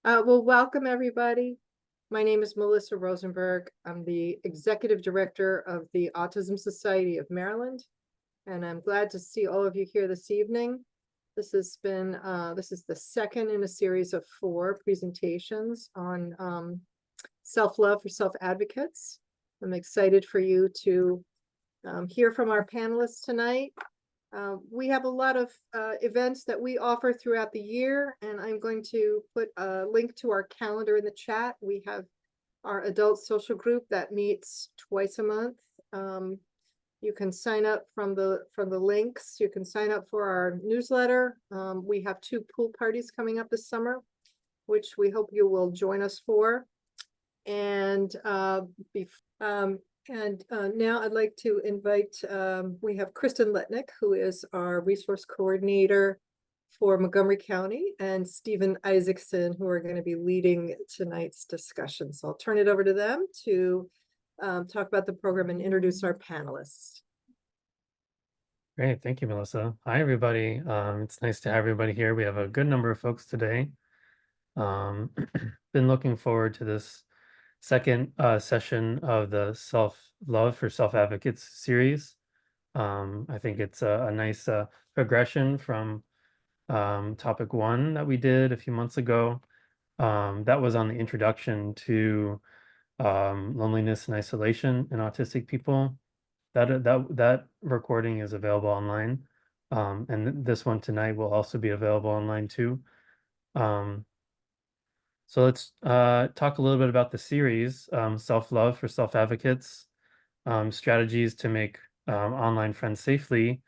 Well, welcome everybody. My name is Melissa Rosenberg. I'm the Executive Director of the Autism Society of Maryland, and I'm glad to see all of you here this evening. This is the second in a series of 4 presentations on self-love for self-advocates. I'm excited for you to hear from our panelists tonight. We have a lot of events that we offer throughout the year, and I'm going to put a link to our calendar in the chat. We have our adult social group that meets twice a month. You can sign up from the links. You can sign up for our newsletter. We have 2 pool parties coming up this summer, which we hope you will join us for. And now I'd like to invite, we have Kristen Letnick, who is our resource coordinator for Montgomery County, and Stephen Isaacson, who are going to be leading tonight's discussion. So I'll turn it over to them to talk about the program and introduce our panelists. Great, thank you, Melissa. Hi, everybody. It's nice to have everybody here. We have a good number of folks today. Been looking forward to this second session of the Self-Love for Self-Advocates series. I think it's a nice progression from topic 1 that we did a few months ago. That was on the introduction to loneliness and isolation in autistic people. That recording is available online, and this one tonight will also be available online too. So let's talk a little bit about the series, Self-Love for Self-Advocates, Strategies to Make Online Friends Safely.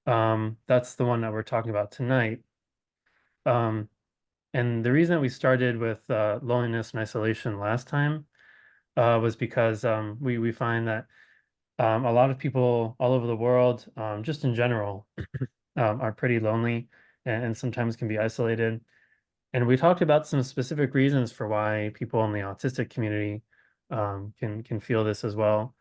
That's the one that we're talking about tonight. And the reason that we started with loneliness and isolation last time was because we find that a lot of people all over the world, just in general, are pretty lonely and sometimes can be isolated. And we talked about some specific reasons for why people in the autistic community can feel this as well.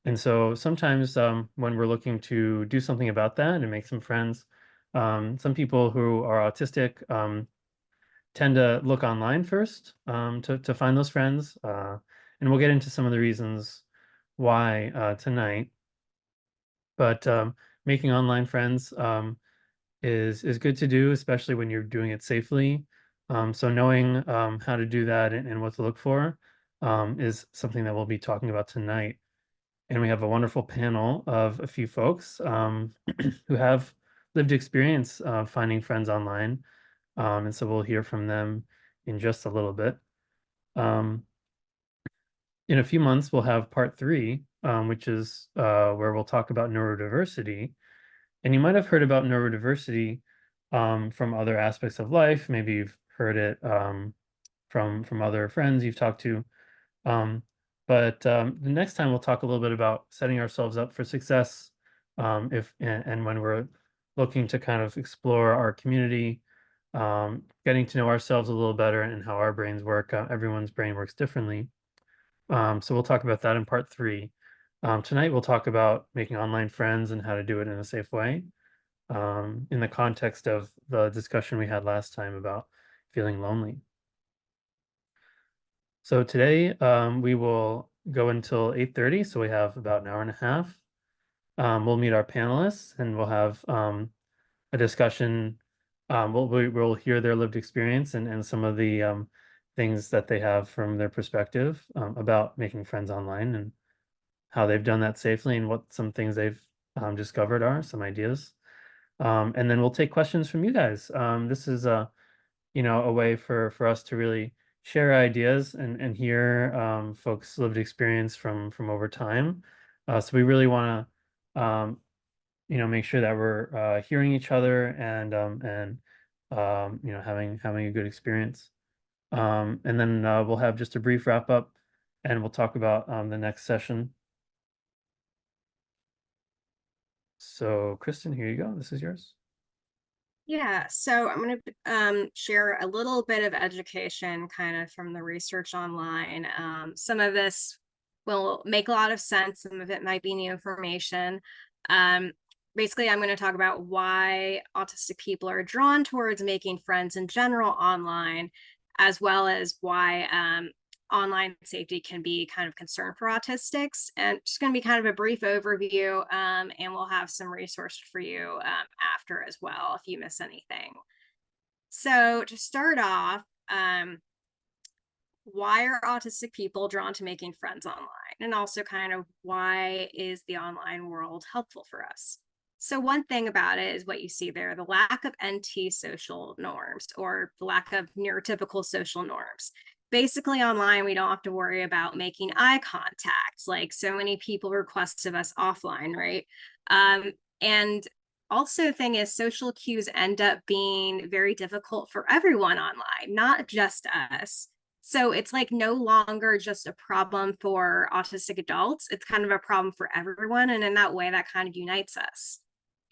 And so sometimes when we're looking to do something about that and make some friends, some people who are autistic tend to look online first to find those friends. And we'll get into some of the reasons why tonight. But making online friends is good to do, especially when you're doing it safely. So knowing how to do that and what to look for is something that we'll be talking about tonight. And we have a wonderful panel of a few folks who have lived experience finding friends online. And so we'll hear from them in just a little bit. In a few months, we'll have part 3, which is where we'll talk about neurodiversity. And you might have heard about neurodiversity from other aspects of life. Maybe you've heard it from other friends you've talked to. But the next time we'll talk a little bit about setting ourselves up for success and when we're looking to kind of explore our community, getting to know ourselves a little better and how our brains work. Everyone's brain works differently. So we'll talk about that in part 3. Tonight we'll talk about making online friends and how to do it in a safe way, in the context of the discussion we had last time about feeling lonely. So today we will go until 8:30, so we have about an hour and a half. We'll meet our panelists and we'll have a discussion. We'll hear their lived experience and some of the things that they have from their perspective about making friends online and how they've done that safely and what some things they've discovered are, some ideas. And then we'll take questions from you guys. This is a way for us to really share ideas and hear folks' lived experience from over time. So we really want to make sure that we're hearing each other and having a good experience. And then we'll have just a brief wrap up, and we'll talk about the next session. So, Kristen, here you go. This is yours. Yeah, so I'm going to share a little bit of education kind of from the research online. Some of this will make a lot of sense. Some of it might be new information. Basically, I'm going to talk about why autistic people are drawn towards making friends in general online, as well as why online safety can be kind of concern for autistics. And just going to be kind of a brief overview, and we'll have some resources for you after as well if you miss anything. So to start off, why are autistic people drawn to making friends online? And also kind of why is the online world helpful for us? So one thing about it is what you see there, the lack of NT social norms or the lack of neurotypical social norms. Basically online, we don't have to worry about making eye contact, like so many people request of us offline, right? And also the thing is social cues end up being very difficult for everyone online, not just us. So it's like no longer just a problem for autistic adults. It's kind of a problem for everyone. And in that way, that kind of unites us.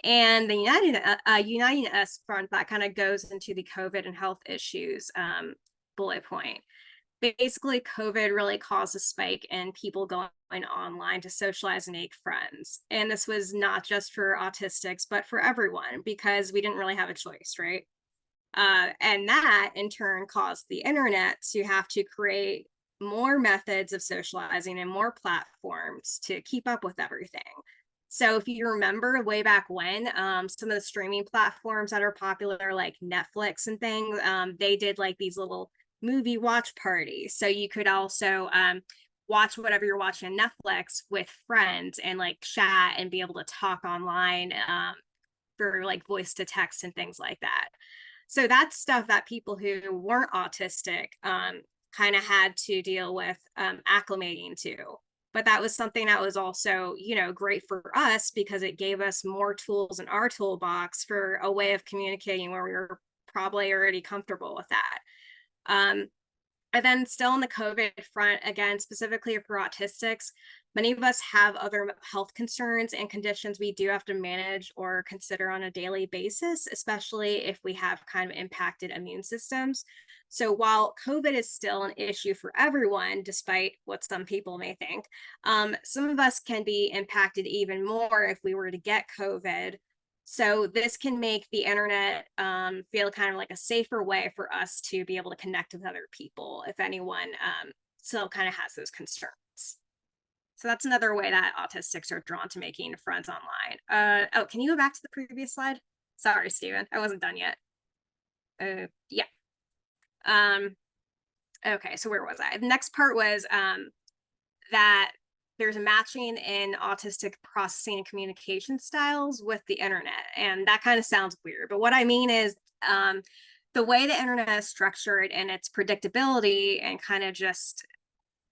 And the uniting us front, that kind of goes into the COVID and health issues bullet point. Basically, COVID really caused a spike in people going online to socialize and make friends. And this was not just for autistics, but for everyone, because we didn't really have a choice, right? And that in turn caused the internet to have to create more methods of socializing and more platforms to keep up with everything. So if you remember way back when, some of the streaming platforms that are popular, like Netflix and things, they did like these little movie watch parties. So you could also watch whatever you're watching on Netflix with friends and like chat and be able to talk online for like voice to text and things like that. So that's stuff that people who weren't autistic kind of had to deal with acclimating to. But that was something that was also, you know, great for us because it gave us more tools in our toolbox for a way of communicating where we were probably already comfortable with that. And then still on the COVID front, again, specifically for autistics, many of us have other health concerns and conditions we do have to manage or consider on a daily basis, especially if we have kind of impacted immune systems. So while COVID is still an issue for everyone, despite what some people may think, some of us can be impacted even more if we were to get COVID. So this can make the internet feel kind of like a safer way for us to be able to connect with other people if anyone still kind of has those concerns. So that's another way that autistics are drawn to making friends online. Oh, can you go back to the previous slide? Sorry, Stephen, I wasn't done yet. Yeah. Okay, so where was I? The next part was that there's a matching in autistic processing and communication styles with the internet. And that kind of sounds weird, but what I mean is the way the internet is structured and its predictability and kind of just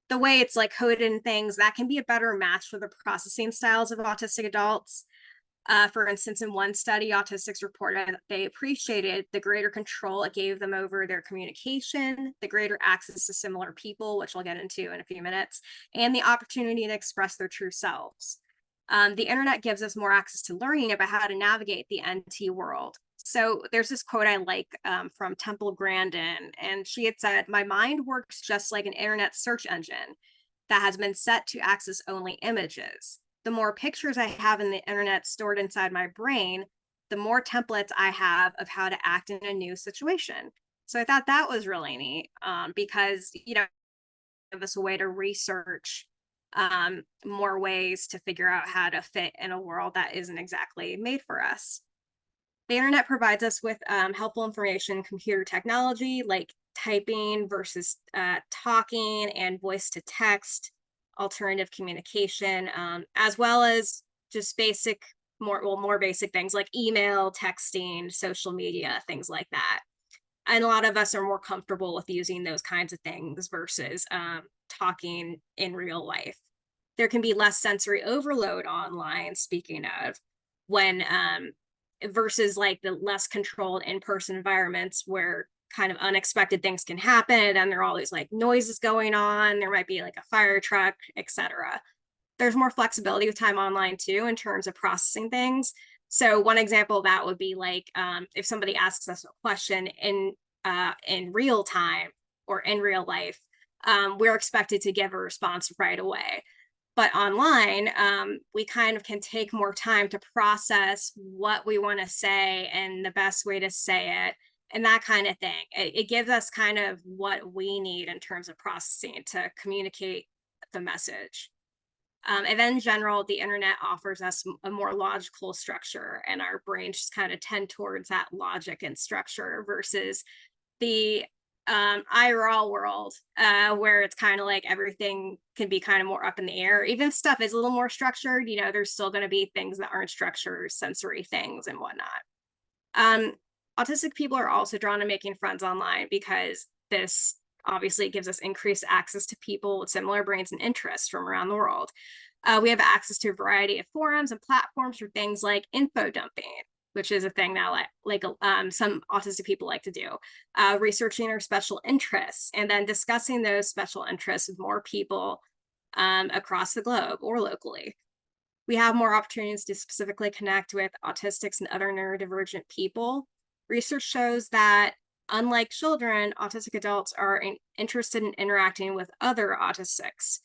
the way it's like coded and things, that can be a better match for the processing styles of autistic adults. For instance, in one study, autistics reported that they appreciated the greater control it gave them over their communication, the greater access to similar people, which I'll get into in a few minutes, and the opportunity to express their true selves. The internet gives us more access to learning about how to navigate the NT world. So there's this quote I like from Temple Grandin, and she had said, "My mind works just like an internet search engine that has been set to access only images. The more pictures I have in the internet stored inside my brain, the more templates I have of how to act in a new situation." So I thought that was really neat because, you know, give us a way to research more ways to figure out how to fit in a world that isn't exactly made for us. The internet provides us with helpful information, computer technology like typing versus talking and voice to text, alternative communication, as well as just basic, more basic things like email, texting, social media, things like that. And a lot of us are more comfortable with using those kinds of things versus talking in real life. There can be less sensory overload online, speaking of, when versus like the less controlled in-person environments where kind of unexpected things can happen and there are all these like noises going on. There might be like a fire truck, etc. There's more flexibility with time online too in terms of processing things. So one example of that would be like if somebody asks us a question in real time or in real life, we're expected to give a response right away. But online, we kind of can take more time to process what we want to say and the best way to say it, and that kind of thing. It gives us kind of what we need in terms of processing to communicate the message. And then in general, the internet offers us a more logical structure, and our brains just kind of tend towards that logic and structure versus the IRL world, where it's kind of like everything can be kind of more up in the air. Even if stuff is a little more structured, you know, there's still going to be things that aren't structured, sensory things and whatnot. Autistic people are also drawn to making friends online because this obviously gives us increased access to people with similar brains and interests from around the world. We have access to a variety of forums and platforms for things like info dumping, which is a thing that some autistic people like to do, researching our special interests and then discussing those special interests with more people across the globe or locally. We have more opportunities to specifically connect with autistics and other neurodivergent people. Research shows that unlike children, autistic adults are interested in interacting with other autistics.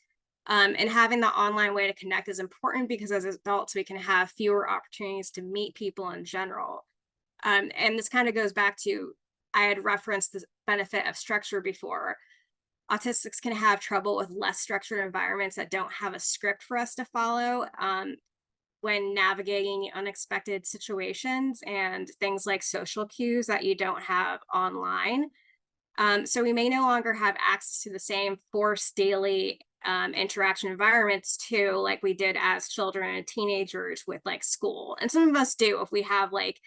And having the online way to connect is important because as adults, we can have fewer opportunities to meet people in general. And this kind of goes back to, I had referenced the benefit of structure before. Autistics can have trouble with less structured environments that don't have a script for us to follow when navigating unexpected situations and things like social cues that you don't have online. So we may no longer have access to the same forced daily interaction environments too, like we did as children and teenagers with like school. And some of us do if we have like,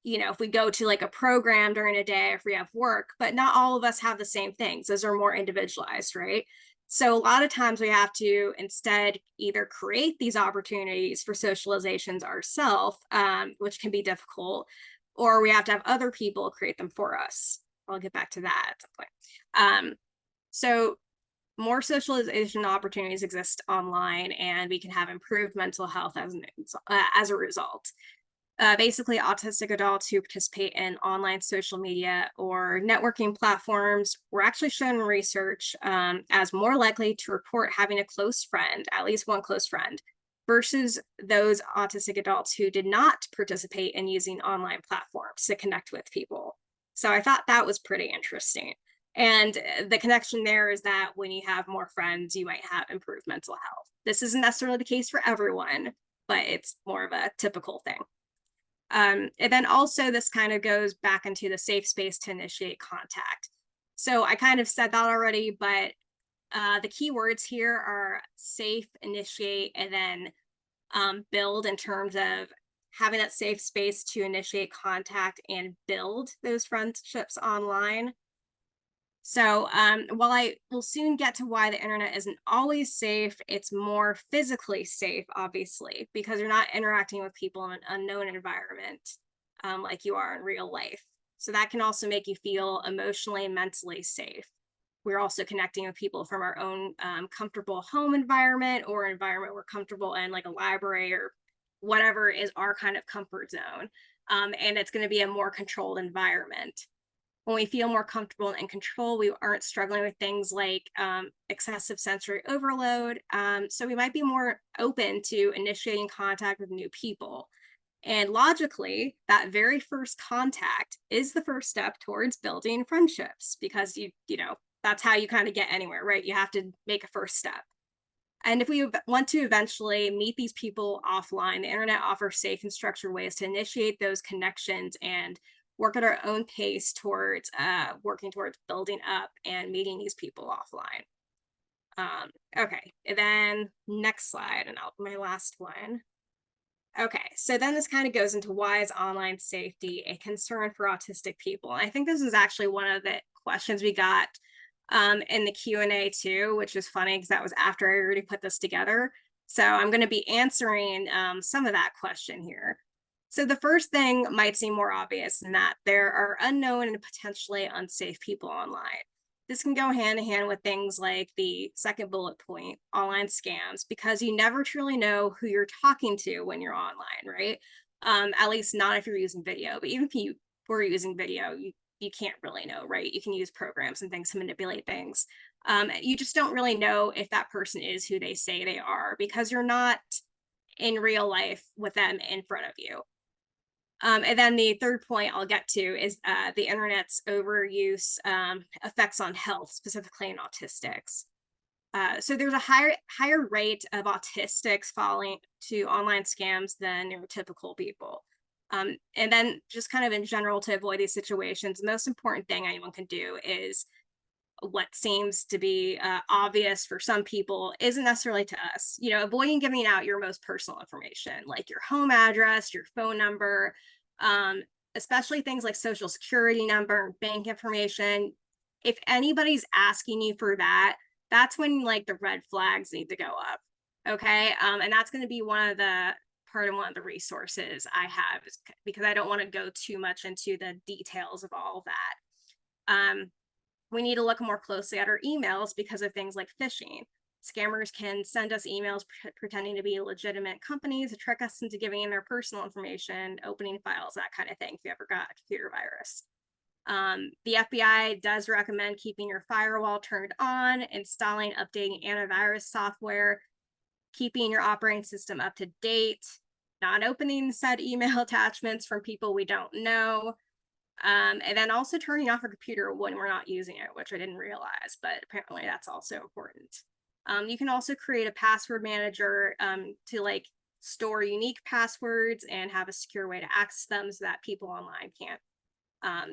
if we go to like a program during a day, if we have work, but not all of us have the same things. Those are more individualized, right? So a lot of times we have to instead either create these opportunities for socializations ourselves, which can be difficult, or we have to have other people create them for us. I'll get back to that at some point. So more socialization opportunities exist online, and we can have improved mental health as a result. Basically, autistic adults who participate in online social media or networking platforms were actually shown in research as more likely to report having a close friend, at least one close friend, versus those autistic adults who did not participate in using online platforms to connect with people. So I thought that was pretty interesting. And the connection there is that when you have more friends, you might have improved mental health. This isn't necessarily the case for everyone, but it's more of a typical thing. And then also this kind of goes back into the safe space to initiate contact. So I kind of said that already, but the key words here are safe, initiate, and then build in terms of having that safe space to initiate contact and build those friendships online. So while I will soon get to why the internet isn't always safe, it's more physically safe, obviously, because you're not interacting with people in an unknown environment like you are in real life. So that can also make you feel emotionally and mentally safe. We're also connecting with people from our own comfortable home environment or environment we're comfortable in, like a library or whatever is our kind of comfort zone. And it's going to be a more controlled environment. When we feel more comfortable and in control, we aren't struggling with things like excessive sensory overload. So we might be more open to initiating contact with new people. And logically, that very first contact is the first step towards building friendships because you know, that's how you kind of get anywhere, right? You have to make a first step. And if we want to eventually meet these people offline, the internet offers safe and structured ways to initiate those connections and work at our own pace towards working towards building up and meeting these people offline. Okay, and then next slide, and my last one. Okay, so then this kind of goes into why is online safety a concern for autistic people? And I think this is actually one of the questions we got in the Q&A too, which is funny because that was after I already put this together. So I'm going to be answering some of that question here. So the first thing might seem more obvious in that there are unknown and potentially unsafe people online. This can go hand in hand with things like the second bullet point, online scams, because you never truly know who you're talking to when you're online, right? At least not if you're using video, but even if you were using video, you can't really know, right? You can use programs and things to manipulate things. You just don't really know if that person is who they say they are because you're not in real life with them in front of you. And then the third point I'll get to is the internet's overuse effects on health, specifically in autistics. So there's a higher rate of autistics falling to online scams than neurotypical people. And then just kind of in general, to avoid these situations, the most important thing anyone can do is what seems to be obvious for some people isn't necessarily to us. You know, avoiding giving out your most personal information, like your home address, your phone number, especially things like social security number, bank information. If anybody's asking you for that, that's when like the red flags need to go up. Okay. And that's going to be one of the resources I have, because I don't want to go too much into the details of all of that. We need to look more closely at our emails because of things like phishing. Scammers can send us emails pretending to be legitimate companies to trick us into giving in their personal information, opening files, that kind of thing, if you ever got a computer virus. The FBI does recommend keeping your firewall turned on, installing, updating antivirus software, keeping your operating system up to date, not opening said email attachments from people we don't know, and then also turning off our computer when we're not using it, which I didn't realize, but apparently that's also important. You can also create a password manager to like store unique passwords and have a secure way to access them so that people online can't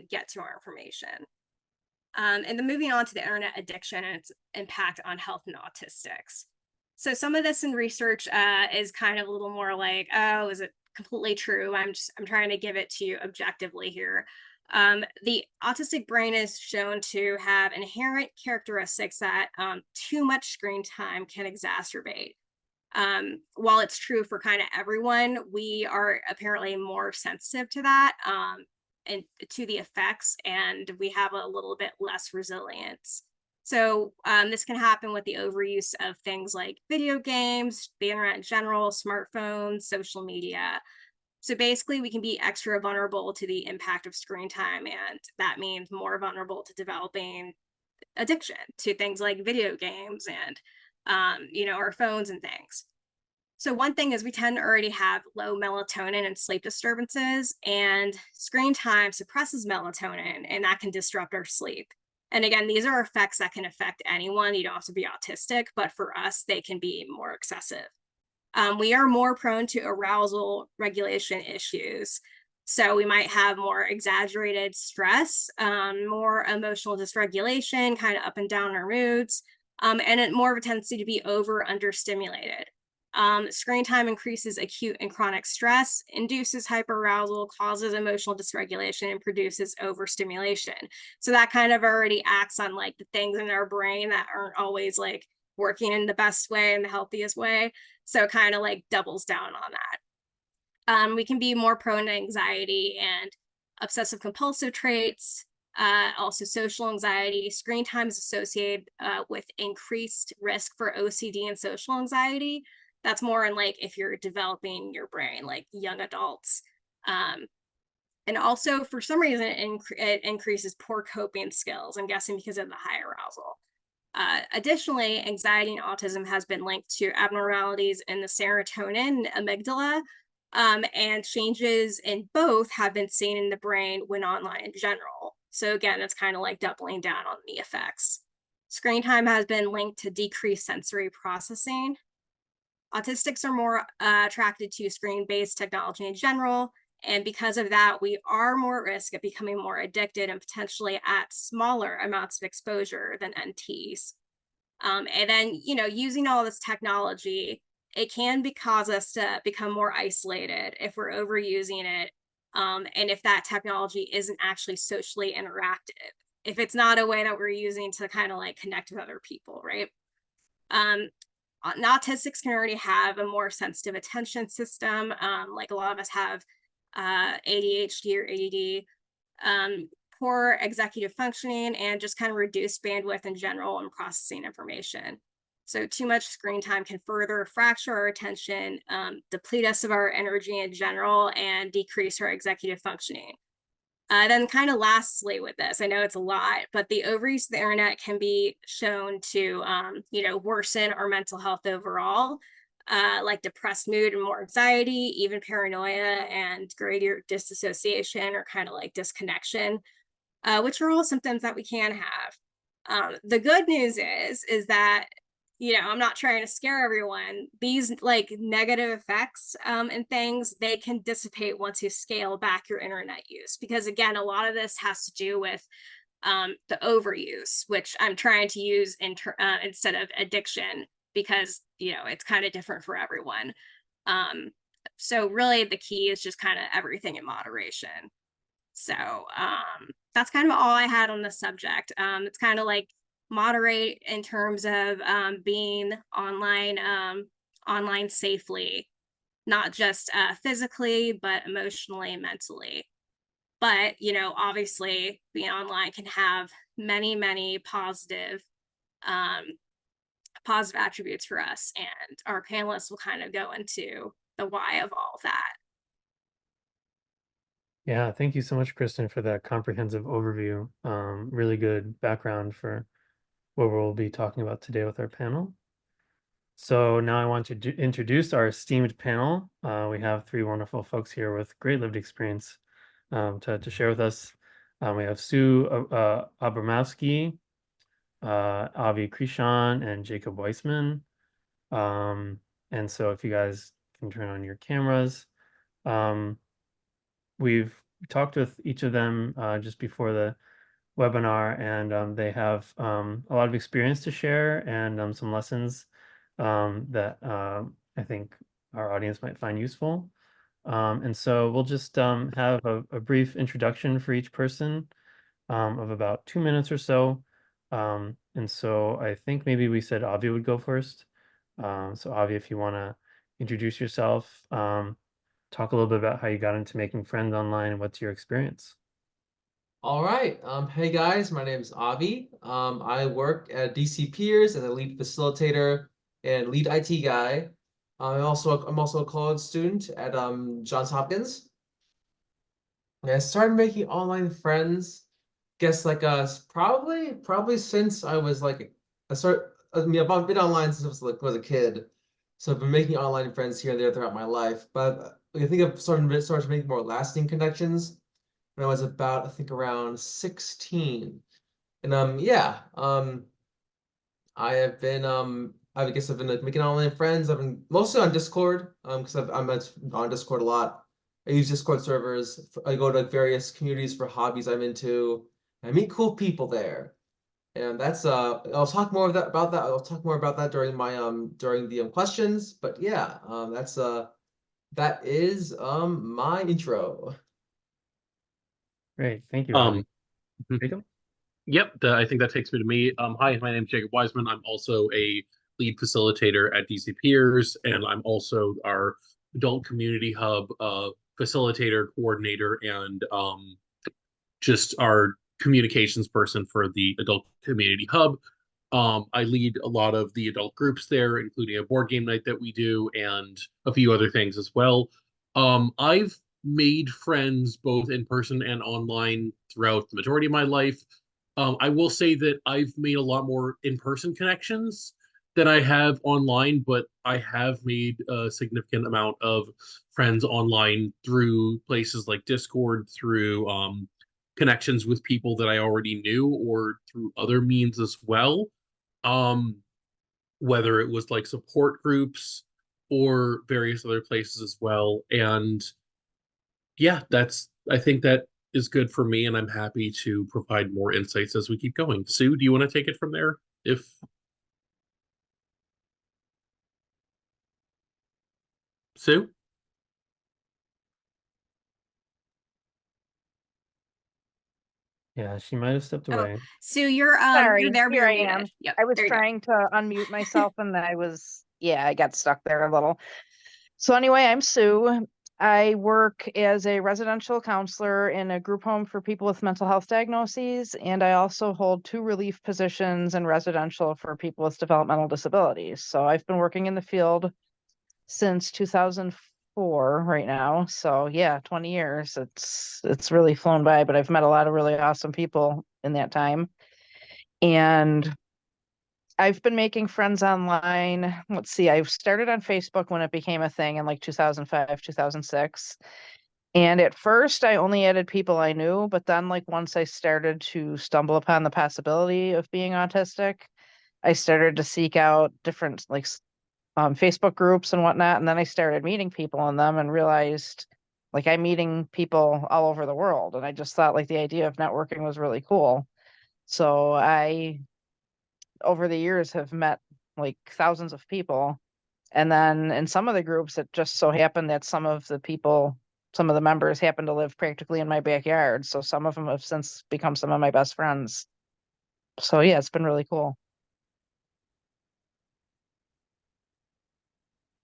get to our information. And then moving on to the internet addiction and its impact on health and autistics. So some of this in research is kind of a little more like, oh, is it completely true? I'm trying to give it to you objectively here. The autistic brain is shown to have inherent characteristics that too much screen time can exacerbate. While it's true for kind of everyone, we are apparently more sensitive to that and to the effects, and we have a little bit less resilience. So this can happen with the overuse of things like video games, the internet in general, smartphones, social media. So basically, we can be extra vulnerable to the impact of screen time, and that means more vulnerable to developing addiction to things like video games and, our phones and things. So one thing is we tend to already have low melatonin and sleep disturbances, and screen time suppresses melatonin, and that can disrupt our sleep. And again, these are effects that can affect anyone. You don't have to be autistic, but for us, they can be more excessive. We are more prone to arousal regulation issues. So we might have more exaggerated stress, more emotional dysregulation, kind of up and down our moods, and more of a tendency to be understimulated. Screen time increases acute and chronic stress, induces hyperarousal, causes emotional dysregulation, and produces overstimulation. So that kind of already acts on like the things in our brain that aren't always like working in the best way and the healthiest way. So it kind of like doubles down on that. We can be more prone to anxiety and obsessive compulsive traits, also social anxiety. Screen time is associated with increased risk for OCD and social anxiety. That's more in like if you're developing your brain, like young adults. And also for some reason, it increases poor coping skills, I'm guessing because of the high arousal. Additionally, anxiety and autism has been linked to abnormalities in the serotonin amygdala, and changes in both have been seen in the brain when online in general. So again, it's kind of like doubling down on the effects. Screen time has been linked to decreased sensory processing. Autistics are more attracted to screen-based technology in general, and because of that, we are more at risk of becoming more addicted and potentially at smaller amounts of exposure than NTs. And then, using all this technology, it can cause us to become more isolated if we're overusing it, and if that technology isn't actually socially interactive, if it's not a way that we're using to kind of like connect with other people, right? Autistics can already have a more sensitive attention system, like a lot of us have ADHD or ADD, poor executive functioning, and just kind of reduced bandwidth in general and processing information. So too much screen time can further fracture our attention, deplete us of our energy in general, and decrease our executive functioning. Then kind of lastly with this, I know it's a lot, but the overuse of the internet can be shown to, worsen our mental health overall. like depressed mood and more anxiety, even paranoia and greater disassociation or kind of like disconnection, which are all symptoms that we can have. The good news is that, you know, I'm not trying to scare everyone. These like negative effects and things, they can dissipate once you scale back your internet use. Because again, a lot of this has to do with the overuse, which I'm trying to use instead of addiction, because, you know, it's kind of different for everyone. So really the key is just kind of everything in moderation. So that's kind of all I had on the subject. It's kind of like moderate in terms of being online safely, not just physically, but emotionally and mentally. But, you know, obviously being online can have many um, positive attributes for us. And our panelists will kind of go into the why of all of that. Yeah, thank you so much, Kristen, for that comprehensive overview. Really good background for what we'll be talking about today with our panel. So now I want to introduce our esteemed panel. We have three wonderful folks here with great lived experience to share with us. We have Sue Abramowski, Avi Krishan, and Jacob Weissman. And so if you guys can turn on your cameras. We've talked with each of them just before the webinar, and they have a lot of experience to share and some lessons that I think our audience might find useful. And so we'll just have a brief introduction for each person of about 2 minutes or so. And so I think maybe we said Avi would go first. So Avi, if you want to introduce yourself, talk a little bit about how you got into making friends online and what's your experience. All right. Hey guys, my name is Avi. I work at DC Peers as a lead facilitator and lead IT guy. I'm also a college student at Johns Hopkins. And I started making online friends, guess like probably since I was like I've been online since I was a kid. So I've been making online friends here and there throughout my life. But I think I've started making more lasting connections when I was about, I think, around 16. And yeah, I guess I've been like making online friends. I've been mostly on Discord, because I'm on Discord a lot. I use Discord servers. I go to various communities for hobbies I'm into. I meet cool people there. And that's I'll talk more about that. I'll talk more about that during my during the questions. But yeah, that is my intro. Great, thank you, Avi. Um, Jacob? yep, I think that takes me to me. Hi, my name is Jacob Wiseman. I'm also a lead facilitator at DC Peers, and I'm also our adult community hub facilitator, coordinator, and just our communications person for the adult community hub. I lead a lot of the adult groups there, including a board game night that we do and a few other things as well. I've made friends both in person and online throughout the majority of my life. I will say that I've made a lot more in-person connections than I have online, but I have made a significant amount of friends online through places like Discord, through connections with people that I already knew, or through other means as well. Um, whether it was like support groups or various other places as well. And yeah, I think that is good for me, and I'm happy to provide more insights as we keep going. Sue, do you want to take it from there? If Sue? Yeah, she might have stepped Oh, away. Sue, you're Sorry, there, here you're I muted. am. Yep, I was there you go. trying to unmute myself and I got stuck there a little. So anyway, I'm Sue. I work as a residential counselor in a group home for people with mental health diagnoses, and I also hold 2 relief positions in residential for people with developmental disabilities. So I've been working in the field since 2004 right now. So yeah, 20 years. It's really flown by, but I've met a lot of really awesome people in that time. And I've been making friends online. Let's see, I started on Facebook when it became a thing in like 2005, 2006. And at first I only added people I knew, but then like once I started to stumble upon the possibility of being autistic, I started to seek out different like Facebook groups and whatnot. And then I started meeting people in them and realized like I'm meeting people all over the world. And I just thought like the idea of networking was really cool. So I, over the years, have met like thousands of people. And then in some of the groups, it just so happened that some of the people, some of the members happen to live practically in my backyard. So some of them have since become some of my best friends. So yeah, it's been really cool.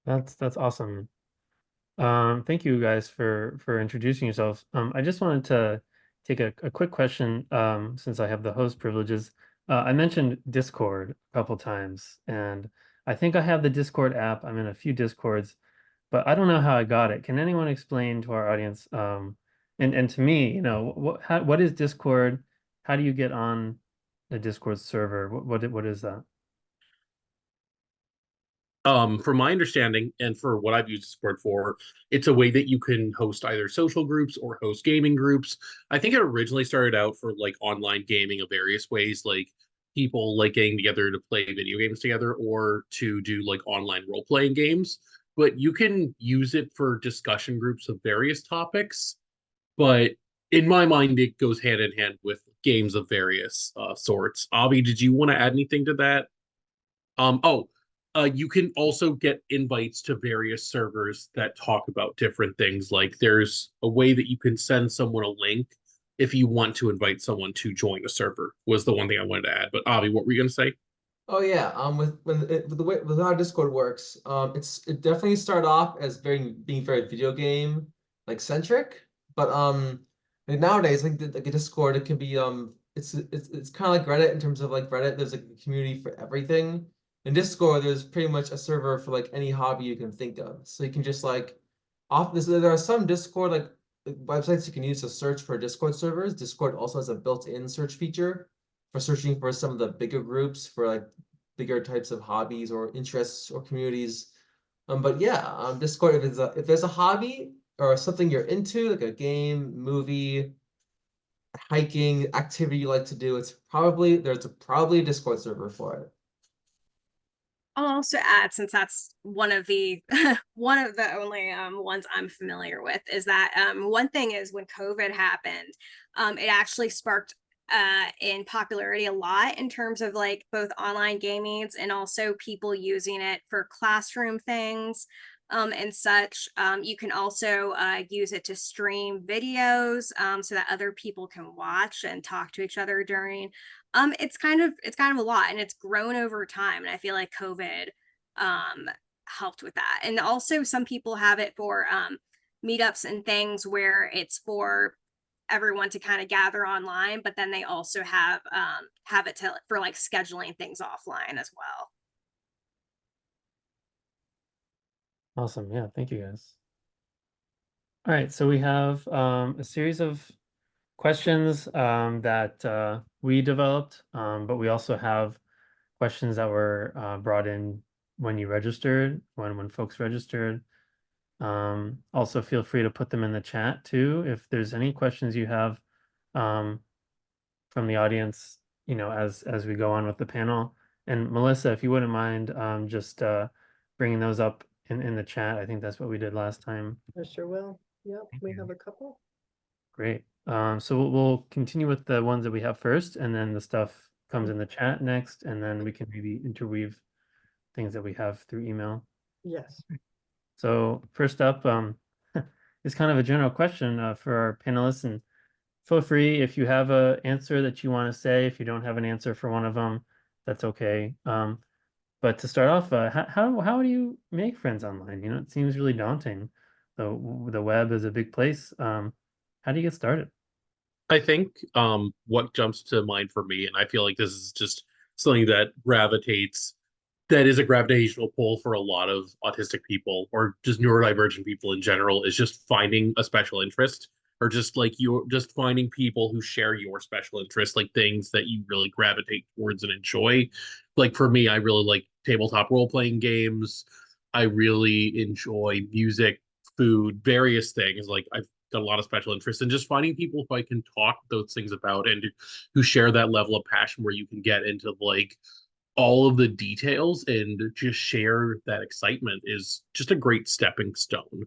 That's awesome. Thank you guys for introducing yourselves. I just wanted to take a quick question, since I have the host privileges. I mentioned Discord a couple times, and I think I have the Discord app. I'm in a few Discords, but I don't know how I got it. Can anyone explain to our audience, and to me, what is Discord? How do you get on the Discord server? What is that? From my understanding and for what I've used Discord for, it's a way that you can host either social groups or host gaming groups. I think it originally started out for like online gaming of various ways, like people like getting together to play video games together or to do like online role-playing games. But you can use it for discussion groups of various topics. But in my mind, it goes hand in hand with games of various sorts. Avi, did you want to add anything to that? You can also get invites to various servers that talk about different things. Like there's a way that you can send someone a link if you want to invite someone to join a server, was the one thing I wanted to add. But Avi, what were you going to say? Oh yeah, with the way with how Discord works, it definitely started off as being very video game like centric, but like nowadays like a Discord it can be it's kind of like Reddit in terms of like Reddit there's like a community for everything. In Discord there's pretty much a server for like any hobby you can think of, so you can just like there are some Discord like websites you can use to search for Discord servers. Discord also has a built-in search feature for searching for some of the bigger groups for like bigger types of hobbies or interests or communities. But yeah, Discord, if there's a hobby or something you're into, like a game, movie, hiking, activity you like to do, there's probably a Discord server for it. I'll also add, since that's one of the one of the only ones I'm familiar with, is that one thing is when COVID happened, it actually sparked in popularity a lot in terms of like both online gamings and also people using it for classroom things and such. You can also use it to stream videos so that other people can watch and talk to each other during. It's kind of a lot, and it's grown over time. And I feel like COVID helped with that. And also, some people have it for meetups and things where it's for everyone to kind of gather online, but then they also have it for like scheduling things offline as well. Awesome. Yeah, thank you guys. All right, so we have a series of questions that we developed, but we also have questions that were brought in when you registered, when folks registered. Also, feel free to put them in the chat too if there's any questions you have from the audience, as we go on with the panel. And Melissa, if you wouldn't mind just bringing those up in the chat. I think that's what we did last time. I sure will. Yep, Thank we you. have a couple. Great. So we'll continue with the ones that we have first, and then the stuff comes in the chat next, and then we can maybe interweave things that we have through email. Yes. So first up is kind of a general question for our panelists, and feel free if you have an answer that you want to say. If you don't have an answer for one of them, that's okay. But to start off, how do you make friends online? It seems really daunting. The web is a big place. How do you get started? I think what jumps to mind for me, and I feel like this is just something that is a gravitational pull for a lot of autistic people or just neurodivergent people in general, is just finding a special interest, or just finding people who share your special interest, like things that you really gravitate towards and enjoy. like for me, I really like tabletop role-playing games. I really enjoy music, food, various things. Like I've got a lot of special interest in just finding people who I can talk those things about and who share that level of passion where you can get into like all of the details and just share that excitement is just a great stepping stone.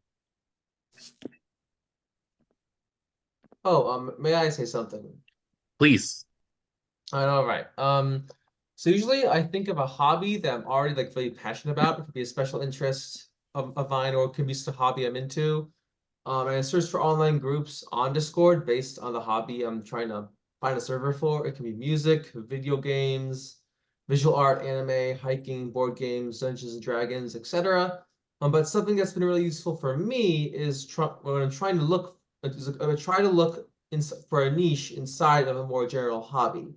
Oh, may I say something? Please. All right. So usually I think of a hobby that I'm already like really passionate about. It could be a special interest of mine, or it could be just a hobby I'm into. And I search for online groups on Discord based on the hobby I'm trying to find a server for. It can be music, video games, visual art, anime, hiking, board games, Dungeons and Dragons, etc. But something that's been really useful for me is when I'm trying to look, I'm trying to look for a niche inside of a more general hobby.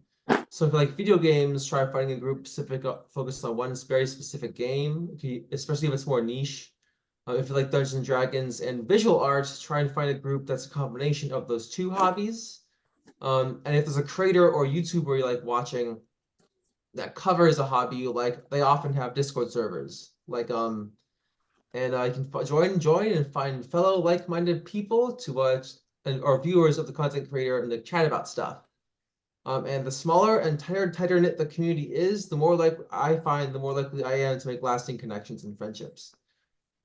So for like video games, try finding a group specific focused on one very specific game, especially if it's more niche. If you like Dungeons and Dragons and visual arts, try and find a group that's a combination of those two hobbies. And if there's a creator or YouTuber you like watching that covers a hobby you like, they often have Discord servers. Like and you can join and find fellow like-minded people to or viewers of the content creator and to chat about stuff. And the smaller and tighter knit the community is, the more likely I am to make lasting connections and friendships.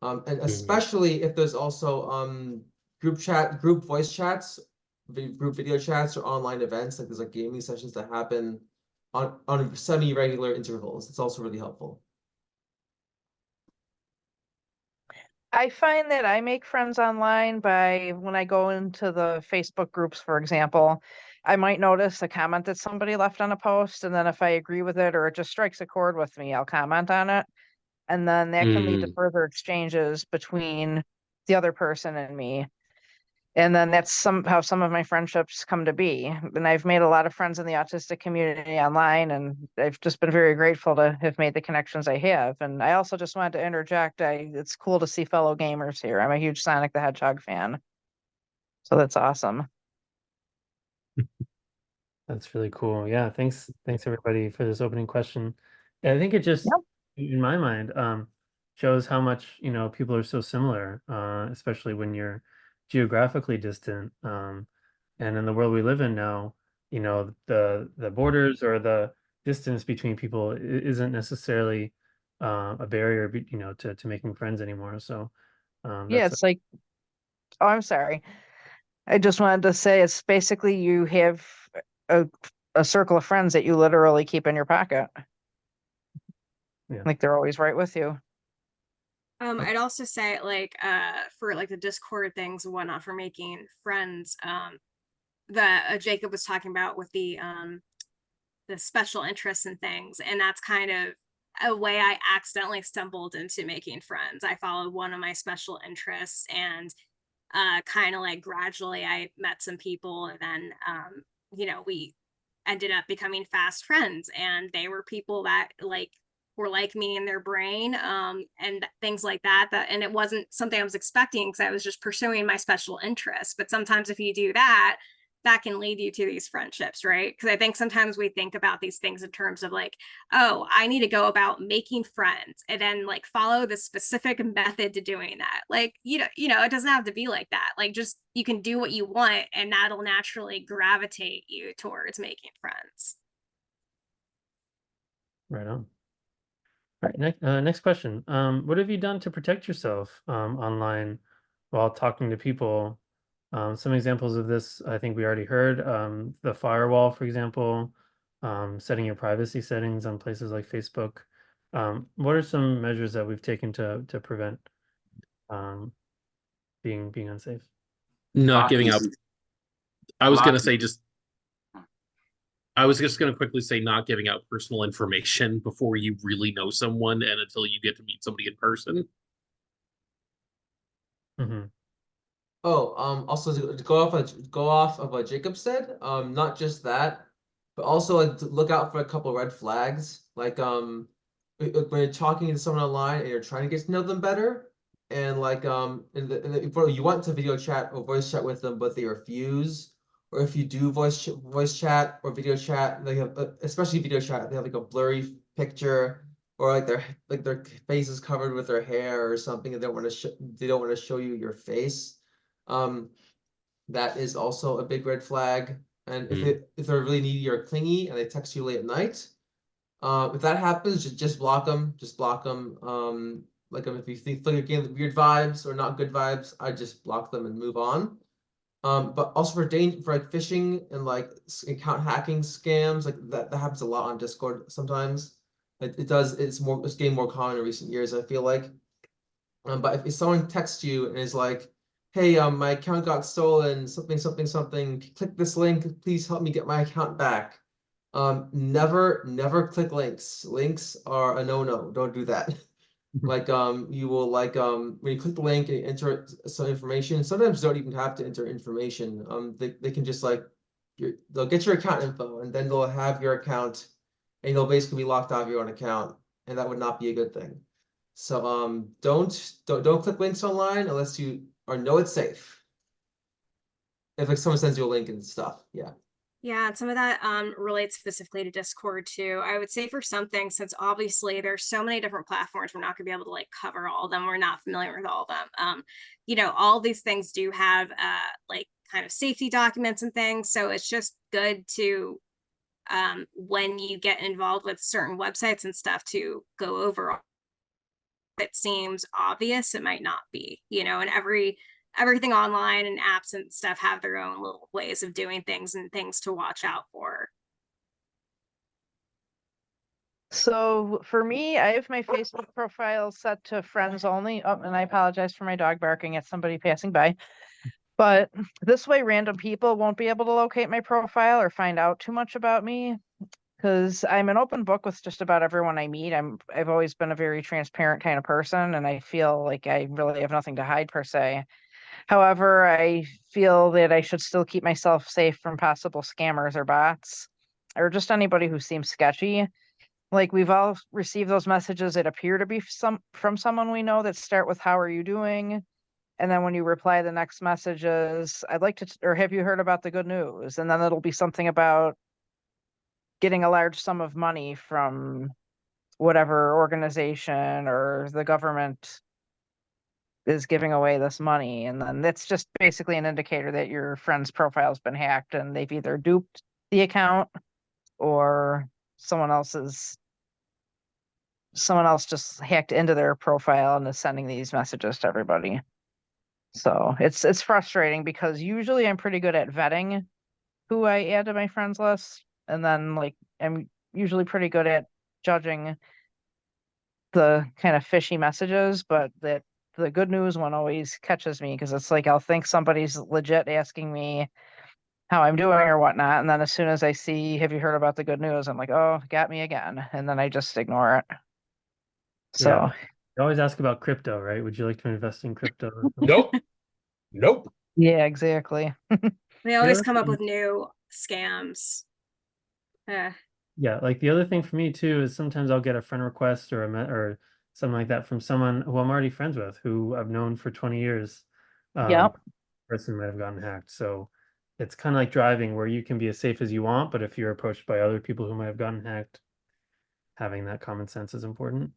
And especially if there's also group voice chats, group video chats, or online events, like there's like gaming sessions that happen on semi-regular intervals. It's also really helpful. I find that I make friends online by when I go into the Facebook groups, for example, I might notice a comment that somebody left on a post, and then if I agree with it or it just strikes a chord with me, I'll comment on it. And then that can lead to further exchanges between the other person and me. And then that's how some of my friendships come to be. And I've made a lot of friends in the autistic community online, and I've just been very grateful to have made the connections I have. And I also just wanted to interject, it's cool to see fellow gamers here. I'm a huge Sonic the Hedgehog fan. So that's awesome. That's really cool. Yeah, thanks everybody for this opening question. Yeah, I think it just, in my mind, shows how much, people are so similar, especially when you're geographically distant. And in the world we live in now, the borders or the distance between people isn't necessarily a barrier, to making friends anymore. So Yeah, it's like, oh, I'm sorry. I just wanted to say it's basically you have a circle of friends that you literally keep in your pocket. Yeah. Like they're always right with you. I'd also say like for like the Discord things and whatnot for making friends, that Jacob was talking about with the special interests and things, and that's kind of a way I accidentally stumbled into making friends. I followed one of my special interests, and kind of like gradually I met some people, and then we ended up becoming fast friends, and they were people that were like me in their brain, and things like that, and it wasn't something I was expecting because I was just pursuing my special interests. But sometimes if you do that, that can lead you to these friendships, right? Because I think sometimes we think about these things in terms of like, oh, I need to go about making friends and then like follow the specific method to doing that. Like, it doesn't have to be like that. Like, just you can do what you want, and that'll naturally gravitate you towards making friends. Right on. All right, next question. What have you done to protect yourself online while talking to people? Some examples of this, I think we already heard. The firewall, for example, setting your privacy settings on places like Facebook. What are some measures that we've taken to prevent being unsafe? Not giving out. I was going to say I was just going to quickly say not giving out personal information before you really know someone and until you get to meet somebody in person. Mm-hmm. Oh, also to go off of what Jacob said, not just that, but also like to look out for a couple red flags. Like when you're talking to someone online and you're trying to get to know them better, and like if you want to video chat or voice chat with them, but they refuse, or if you do voice chat or video chat, they have especially video chat, they have like a blurry picture, or like their face is covered with their hair or something, and they don't want to show you your face. That is also a big red flag. And if they're really needy or clingy and they text you late at night, if that happens, just block them. Just block them. Like if you think you're getting weird vibes or not good vibes, I just block them and move on. But also for like phishing and like account hacking scams, like that happens a lot on Discord sometimes. It's getting more common in recent years, I feel like. But if someone texts you and is like, hey, my account got stolen, something, something, something, click this link, please help me get my account back. Never click links. Links are a no-no. Don't do that. Like you will like when you click the link and enter some information, sometimes you don't even have to enter information. They can just like they'll get your account info and then they'll have your account and you'll basically be locked out of your own account, and that would not be a good thing. So don't click links online unless you know it's safe. If like someone sends you a link and stuff, yeah. Yeah, and some of that relates specifically to Discord too. I would say for some things, since obviously there's so many different platforms, we're not gonna be able to like cover all of them. We're not familiar with all of them. You know, all these things do have like kind of safety documents and things. So it's just good to when you get involved with certain websites and stuff to go over. It seems obvious, it might not be, you know, and everything online and apps and stuff have their own little ways of doing things and things to watch out for. So for me, I have my Facebook profile set to friends only. Oh, and I apologize for my dog barking at somebody passing by. But this way, random people won't be able to locate my profile or find out too much about me, because I'm an open book with just about everyone I meet. I've always been a very transparent kind of person, and I feel like I really have nothing to hide per se. However, I feel that I should still keep myself safe from possible scammers or bots, or just anybody who seems sketchy. Like, we've all received those messages that appear to be from someone we know that start with "How are you doing?" And then when you reply, the next message is, "I'd like to," or "Have you heard about the good news?" And then it'll be something about getting a large sum of money from whatever organization or the government is giving away this money. And then that's just basically an indicator that your friend's profile has been hacked and they've either duped the account or someone else just hacked into their profile and is sending these messages to everybody. So it's frustrating because usually I'm pretty good at vetting who I add to my friends list. And then like I'm usually pretty good at judging the kind of fishy messages, but that the good news one always catches me because it's like I'll think somebody's legit asking me how I'm doing or whatnot. And then as soon as I see, "Have you heard about the good news?" I'm like, "Oh, got me again." And then I just ignore it. So Yeah. You always ask about crypto, right? Would you like to invest in crypto? Nope. Nope. yeah, exactly. They always other come up thing- with new scams. Yeah, like the other thing for me too is sometimes I'll get a friend request or or something like that from someone who I'm already friends with, who I've known for 20 years. Yep. Person might have gotten hacked. So it's kind of like driving, where you can be as safe as you want, but if you're approached by other people who might have gotten hacked, having that common sense is important.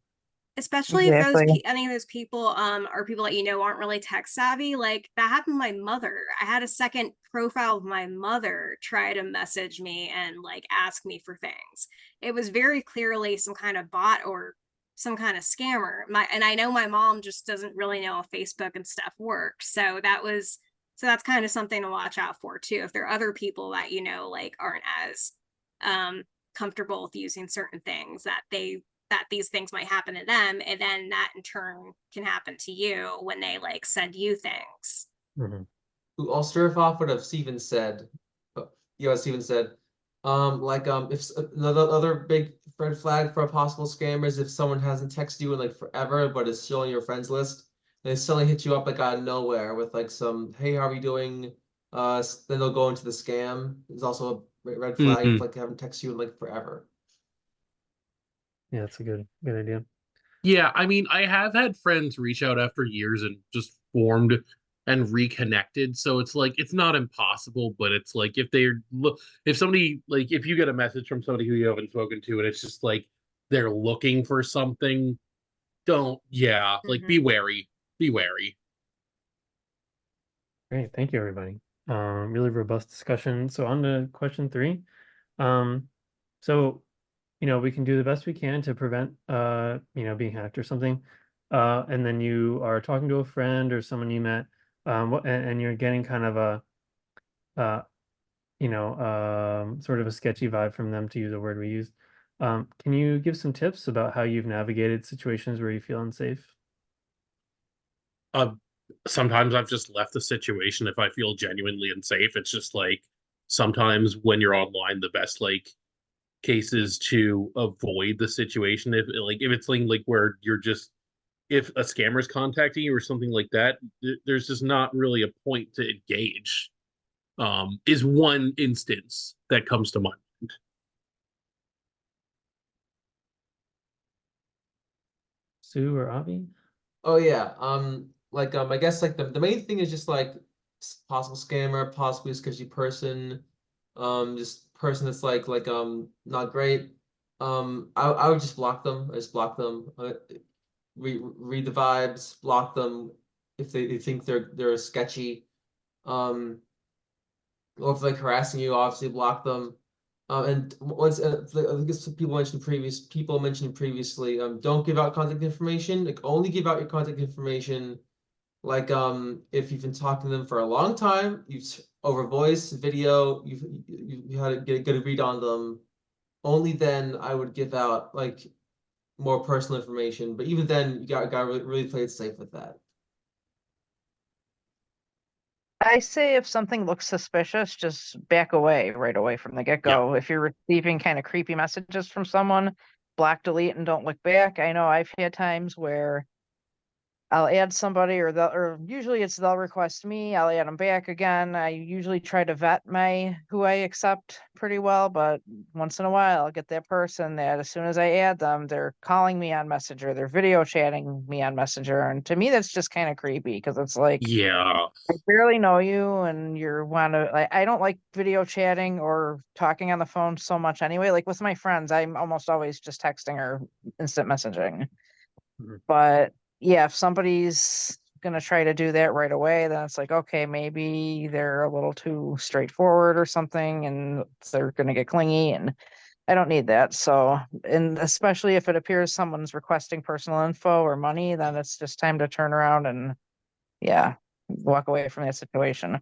Especially if Exactly. any of those people are people that you know aren't really tech savvy. Like that happened to my mother. I had a second profile of my mother try to message me and like ask me for things. It was very clearly some kind of bot or some kind of scammer. And I know my mom just doesn't really know if Facebook and stuff work. So that's kind of something to watch out for too. If there are other people that you know like aren't as comfortable with using certain things, that these things might happen to them, and then that in turn can happen to you when they like send you things. Ooh, I'll start off what Steven said. Yeah, what Steven said. If another big red flag for a possible scammer is if someone hasn't texted you in like forever, but is still on your friends list, and they suddenly hit you up like out of nowhere with like some, "Hey, how are you doing?" Then they'll go into the scam. It's also a red flag if like they haven't texted you in like forever. Yeah, that's a good idea. Yeah, I mean, I have had friends reach out after years and just formed and reconnected. So it's like it's not impossible, but it's like if somebody like if you get a message from somebody who you haven't spoken to and it's just like they're looking for something, don't, yeah, like be wary. Be wary. Great, thank you, everybody. Really robust discussion. So on to question 3. So, we can do the best we can to prevent, being hacked or something. And then you are talking to a friend or someone you met, and you're getting kind of a, sort of a sketchy vibe from them, to use a word we used. Can you give some tips about how you've navigated situations where you feel unsafe? Sometimes I've just left the situation if I feel genuinely unsafe. It's just like sometimes when you're online, the best like cases to avoid the situation, if it's like where you're just, if a scammer's contacting you or something like that, there's just not really a point to engage. Is one instance that comes to mind. Sue or Avi? Oh yeah. I guess like the main thing is just like possible scammer, possibly sketchy person, just person that's not great. I would just block them. I just block them. Read the vibes, block them if they think they're sketchy. Or if like harassing you, obviously block them. And once I guess people mentioned previously, don't give out contact information. Like only give out your contact information if you've been talking to them for a long time, over voice, video, you had to get a good read on them. Only then I would give out like more personal information. But even then, you got really play it safe with that. I say if something looks suspicious, just back away right away from the get-go. If you're receiving kind of creepy messages from someone, block, delete, and don't look back. I know I've had times where I'll add somebody or usually it's they'll request me, I'll add them back again. I usually try to vet who I accept pretty well, but once in a while I'll get that person that as soon as I add them, they're calling me on Messenger, they're video chatting me on Messenger. And to me, that's just kind of creepy because it's like, Yeah. I barely know you and I don't like video chatting or talking on the phone so much anyway. Like with my friends, I'm almost always just texting or instant messaging. But yeah, if somebody's gonna try to do that right away, then it's like, okay, maybe they're a little too straightforward or something and they're gonna get clingy, and I don't need that. So, and especially if it appears someone's requesting personal info or money, then it's just time to turn around and walk away from that situation.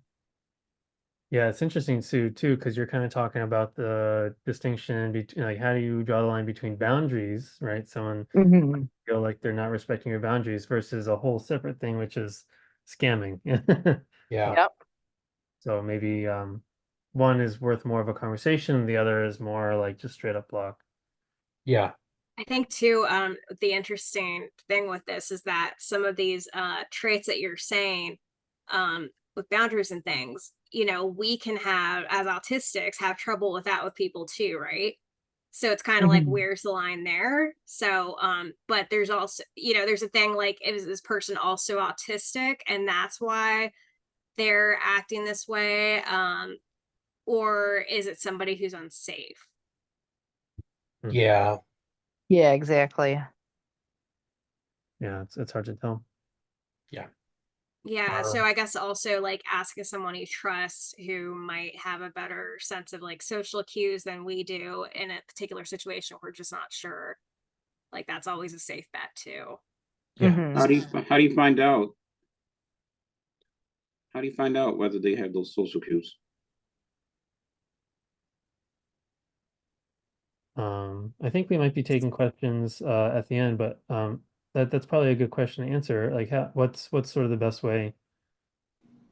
Yeah, it's interesting, Sue, too, because you're kind of talking about the distinction between, like, how do you draw the line between boundaries, right? Someone Mhm. feel like they're not respecting your boundaries versus a whole separate thing, which is scamming. Yeah. Yep. So maybe one is worth more of a conversation, the other is more like just straight up block. Yeah. I think too, the interesting thing with this is that some of these traits that you're saying, with boundaries and things, we can have as autistics have trouble with that with people too, right? So it's kind of like, Mhm. where's the line there? So, but there's also, there's a thing like, is this person also autistic? And that's why they're acting this way. Or is it somebody who's unsafe? Yeah. Yeah, exactly. Yeah, it's hard to tell. Yeah, so I guess also like asking someone you trust who might have a better sense of like social cues than we do in a particular situation, we're just not sure. Like that's always a safe bet too. Yeah. Mhm. How do you find out? How do you find out whether they have those social cues? I think we might be taking questions at the end, but that's probably a good question to answer. Like, what's sort of the best way?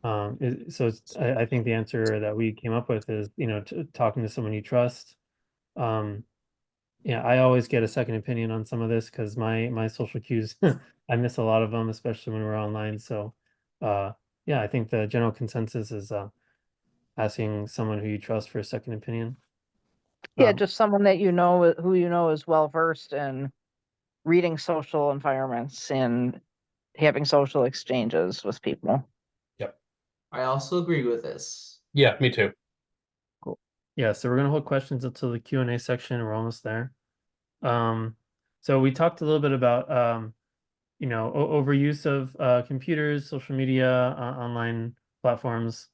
I think the answer that we came up with is, talking to someone you trust. Yeah, I always get a second opinion on some of this because my social cues, I miss a lot of them, especially when we're online. So, yeah, I think the general consensus is asking someone who you trust for a second opinion. Yeah, just someone that who is well versed in reading social environments and having social exchanges with people. Yep. I also agree with this. Yeah, me too. Yeah, so we're gonna hold questions until the Q&A section. We're almost there. So we talked a little bit about overuse of computers, social media, online platforms.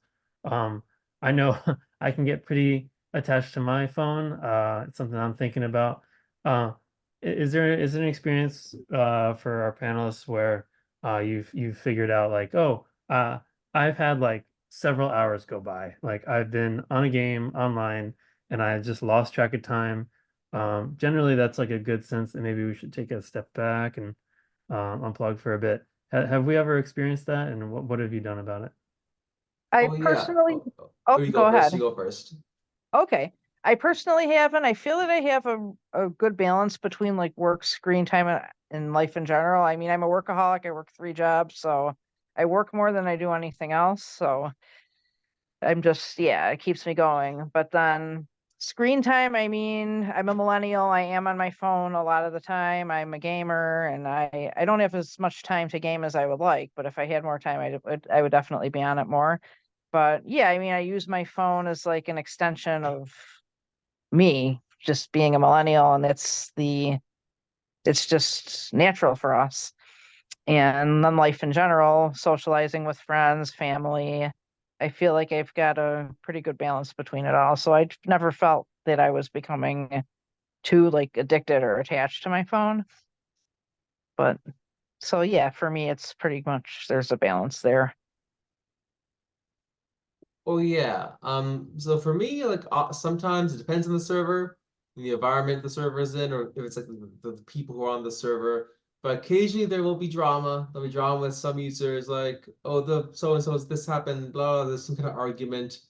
I know I can get pretty attached to my phone. It's something I'm thinking about. Is there an experience for our panelists where you've figured out like, oh, I've had like several hours go by. Like I've been on a game online and I just lost track of time. Generally, that's like a good sense that maybe we should take a step back and unplug for a bit. Have we ever experienced that, and what have you done about it? I Oh yeah. personally, Oh, oh, you go go first. ahead. You go first. Okay. I personally haven't. I feel that I have a good balance between like work screen time and life in general. I mean, I'm a workaholic. I work 3 jobs, so I work more than I do anything else. So I'm just, yeah, it keeps me going. But then screen time, I mean, I'm a millennial. I am on my phone a lot of the time. I'm a gamer and I don't have as much time to game as I would like, but if I had more time, I would definitely be on it more. But yeah, I mean, I use my phone as like an extension of me just being a millennial, and it's just natural for us. And then life in general, socializing with friends, family, I feel like I've got a pretty good balance between it all. So I never felt that I was becoming too like addicted or attached to my phone. But so yeah, for me it's pretty much there's a balance there. Oh yeah. So for me, like sometimes it depends on the server, the environment the server is in, or if it's like the people who are on the server. But occasionally there will be drama. There'll be drama with some users, like, oh, the so and so's this happened, blah, there's some kind of argument.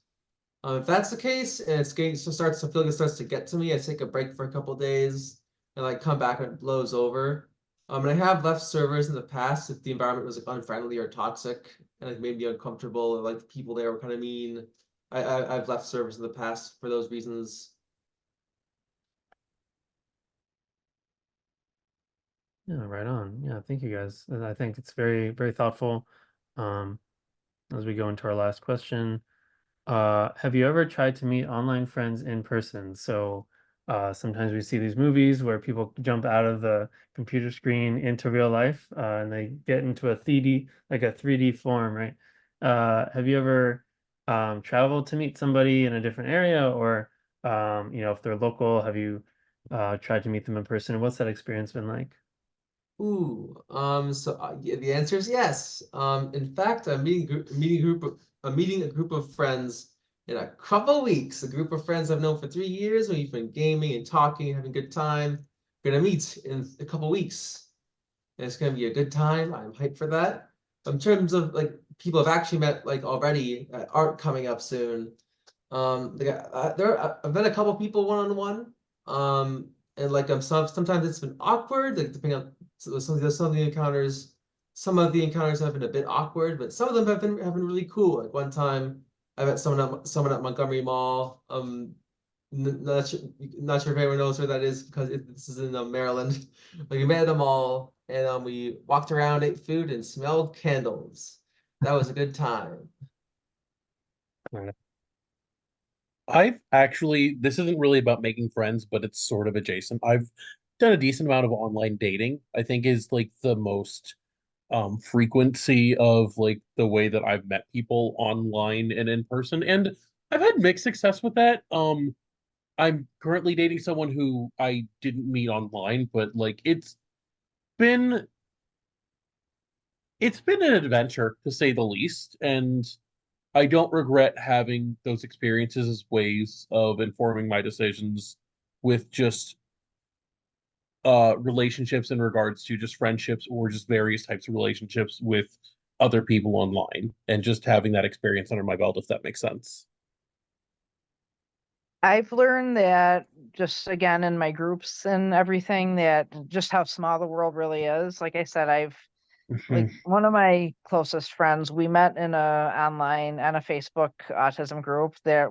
If that's the case, and it's getting so starts to feel like it starts to get to me, I take a break for a couple days and like come back and it blows over. And I have left servers in the past if the environment was like unfriendly or toxic and like made me uncomfortable, or like the people there were kind of mean. I've left servers in the past for those reasons. Yeah, right on. Yeah, thank you guys. And I think it's very, very thoughtful. Um, as we go into our last question, have you ever tried to meet online friends in person? So sometimes we see these movies where people jump out of the computer screen into real life, and they get into a 3D, like a 3D form, right? Have you ever traveled to meet somebody in a different area, or if they're local, have you tried to meet them in person? What's that experience been like? Ooh, so yeah, the answer is yes. In fact, I'm meeting a group of friends in a couple weeks. A group of friends I've known for 3 years. We've been gaming and talking, having a good time. We're gonna meet in a couple weeks, and it's gonna be a good time. I'm hyped for that. In terms of like people I've actually met like already that aren't coming up soon, I've met a couple people one-on-one. And like sometimes it's been awkward, like depending on some of the encounters. Some of the encounters have been a bit awkward, but some of them have been really cool. Like one time, I met someone at Montgomery Mall. Not sure if anyone knows where that is because this is in Maryland. Like we met at a mall and we walked around, ate food, and smelled candles. That was a good time. I've actually, this isn't really about making friends, but it's sort of adjacent. I've done a decent amount of online dating, I think is like the most frequency of like the way that I've met people online and in person. And I've had mixed success with that. I'm currently dating someone who I didn't meet online, but like been it's been an adventure to say the least. And I don't regret having those experiences as ways of informing my decisions with just relationships in regards to just friendships or just various types of relationships with other people online and just having that experience under my belt, if that makes sense. I've learned that just again in my groups and everything that just how small the world really is. Like I said, I've like one of my closest friends, we met in a online and a Facebook autism group that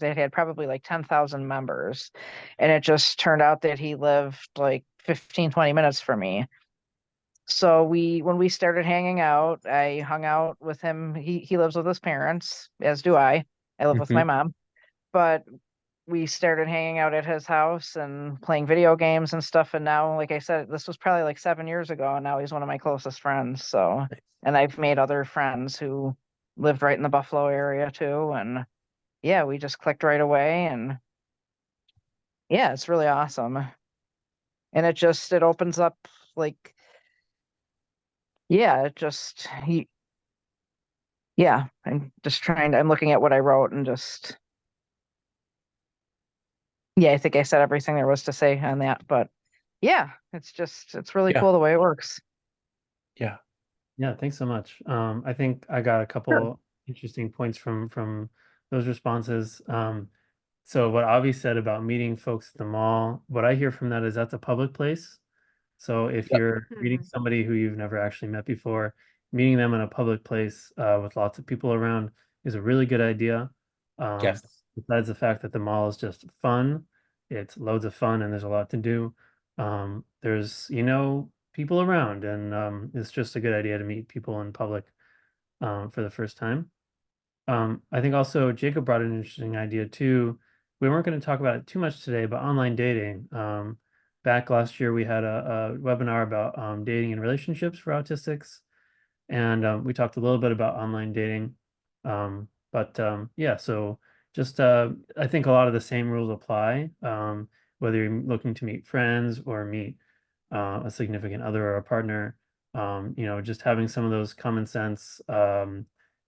had probably like 10,000 members. And it just turned out that he lived like 15, 20 minutes from me. So when we started hanging out, I hung out with him. He lives with his parents, as do I. I live with my mom. But we started hanging out at his house and playing video games and stuff. And now, like I said, this was probably like 7 years ago, and now he's one of my closest friends. So, and I've made other friends who lived right in the Buffalo area too. And yeah, we just clicked right away, and yeah, it's really awesome. And it opens up like, yeah, yeah, I'm looking at what I wrote and just, yeah, I think I said everything there was to say on that, but yeah, it's really Yeah. cool the way it works. Yeah. Yeah, thanks so much. I think I got a couple interesting points from those responses. So what Avi said about meeting folks at the mall, what I hear from that is that's a public place. So if you're meeting somebody who you've never actually met before, meeting them in a public place with lots of people around is a really good idea. Yes. Besides the fact that the mall is just fun, it's loads of fun and there's a lot to do. There's, people around, and it's just a good idea to meet people in public for the first time. I think also Jacob brought an interesting idea too. We weren't going to talk about it too much today, but online dating. Back last year, we had a webinar about dating and relationships for autistics, and we talked a little bit about online dating. But yeah, so just I think a lot of the same rules apply, whether you're looking to meet friends or meet a significant other or a partner. Just having some of those common sense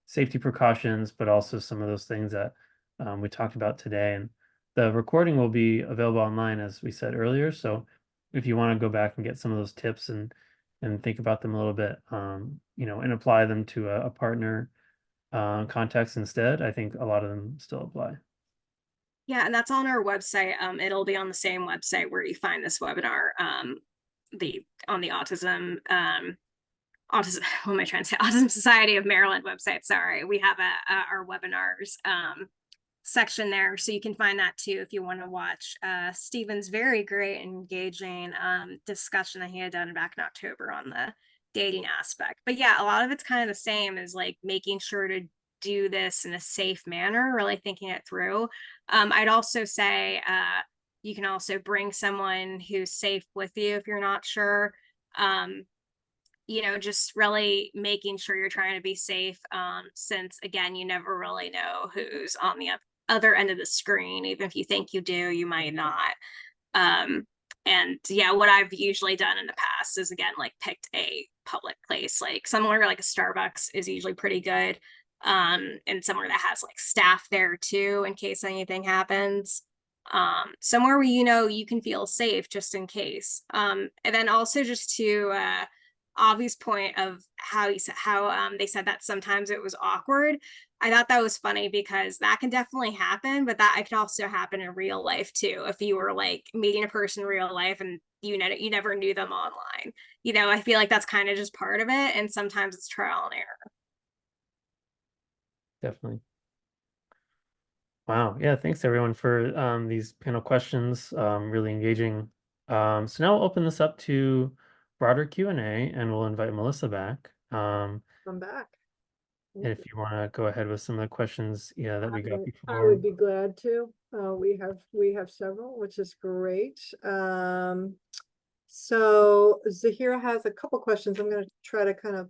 safety precautions, but also some of those things that we talked about today. And the recording will be available online, as we said earlier. So if you want to go back and get some of those tips and think about them a little bit, and apply them to a partner context instead, I think a lot of them still apply. Yeah, and that's on our website. It'll be on the same website where you find this webinar. On the autism what am I trying to say? Autism Society of Maryland website. Sorry, we have our webinars section there, so you can find that too if you want to watch Stephen's very great engaging discussion that he had done back in October on the dating aspect. But yeah, a lot of it's kind of the same as like making sure to do this in a safe manner, really thinking it through. I'd also say you can also bring someone who's safe with you if you're not sure. Just really making sure you're trying to be safe, since again, you never really know who's on the other end of the screen. Even if you think you do, you might not. And yeah, what I've usually done in the past is again, like picked a public place, like somewhere like a Starbucks is usually pretty good. And somewhere that has like staff there too, in case anything happens. Somewhere where you can feel safe just in case. And then also just to Avi's point of how they said that sometimes it was awkward. I thought that was funny because that can definitely happen, but that could also happen in real life too. If you were like meeting a person in real life and you never knew them online, I feel like that's kind of just part of it. And sometimes it's trial and error. Definitely. Wow. Yeah. Thanks everyone for these panel questions. Really engaging. So now we'll open this up to broader Q&A, and we'll invite Melissa back. I'm back. And if you want to go ahead with some of the questions, that we got I before. would be glad to. We have several, which is great. So Zahira has a couple questions. I'm going to try to kind of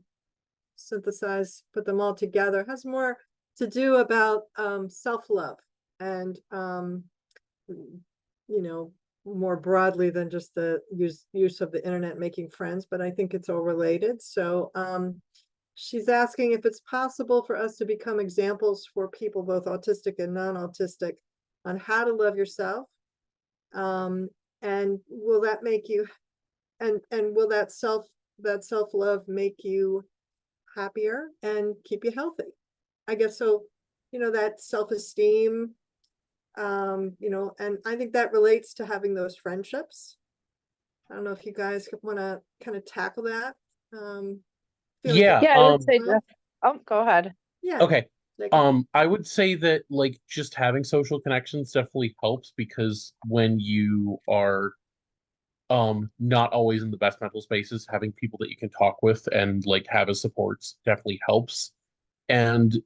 synthesize, put them all together. It has more to do about self-love and more broadly than just the use of the internet making friends, but I think it's all related. So she's asking if it's possible for us to become examples for people both autistic and non-autistic on how to love yourself, and will that make you and will that self-love make you happier and keep you healthy? I guess so. That self-esteem, and I think that relates to having those friendships. I don't know if you guys want to kind of tackle that. Yeah. Yeah, I would say go ahead. Yeah. Okay. I would say that like just having social connections definitely helps, because when you are not always in the best mental spaces, having people that you can talk with and like have as supports definitely helps. And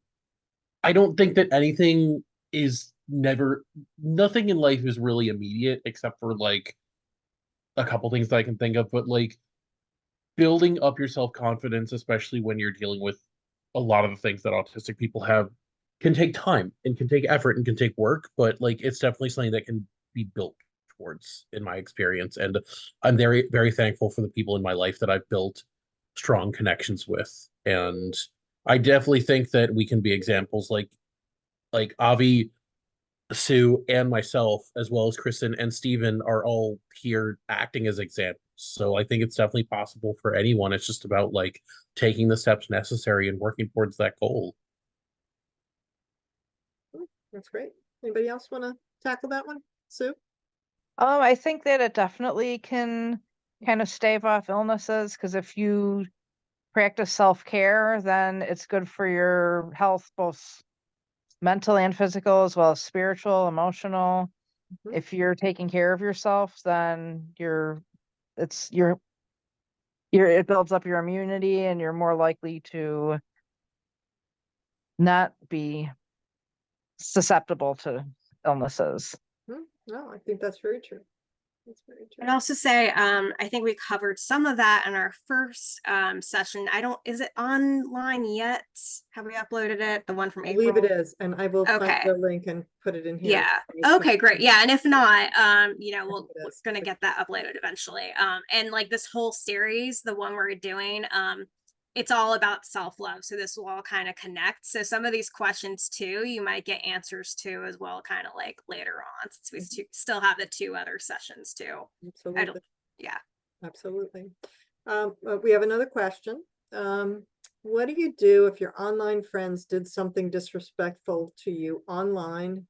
I don't think that anything is nothing in life is really immediate except for like a couple things that I can think of, but like building up your self-confidence, especially when you're dealing with a lot of the things that autistic people have, can take time and can take effort and can take work, but like it's definitely something that can be built towards in my experience. And I'm very, very thankful for the people in my life that I've built strong connections with. And I definitely think that we can be examples like Avi, Sue, and myself, as well as Kristen and Steven, are all here acting as examples. So I think it's definitely possible for anyone. It's just about like taking the steps necessary and working towards that goal. That's great. Anybody else want to tackle that one? Sue? I think that it definitely can kind of stave off illnesses, because if you practice self-care, then it's good for your health, both mental and physical, as well as spiritual, emotional. Mhm. If you're taking care of yourself, then it builds up your immunity, and you're more likely to not be susceptible to illnesses. No, I think that's very true. That's very true. I'd also say, I think we covered some of that in our first session. Is it online yet? Have we uploaded it? The one from I believe April? it is, and I will find Okay. the link and put it in here. Yeah. Okay, great. Yeah. And if not, we're is. gonna get that uploaded eventually. And like this whole series, the one we're doing, it's all about self-love. So this will all kind of connect. So some of these questions too, you might get answers to as well, kind of like later on, since we still have the 2 other sessions too. Absolutely. Yeah. Absolutely. We have another question. What do you do if your online friends did something disrespectful to you online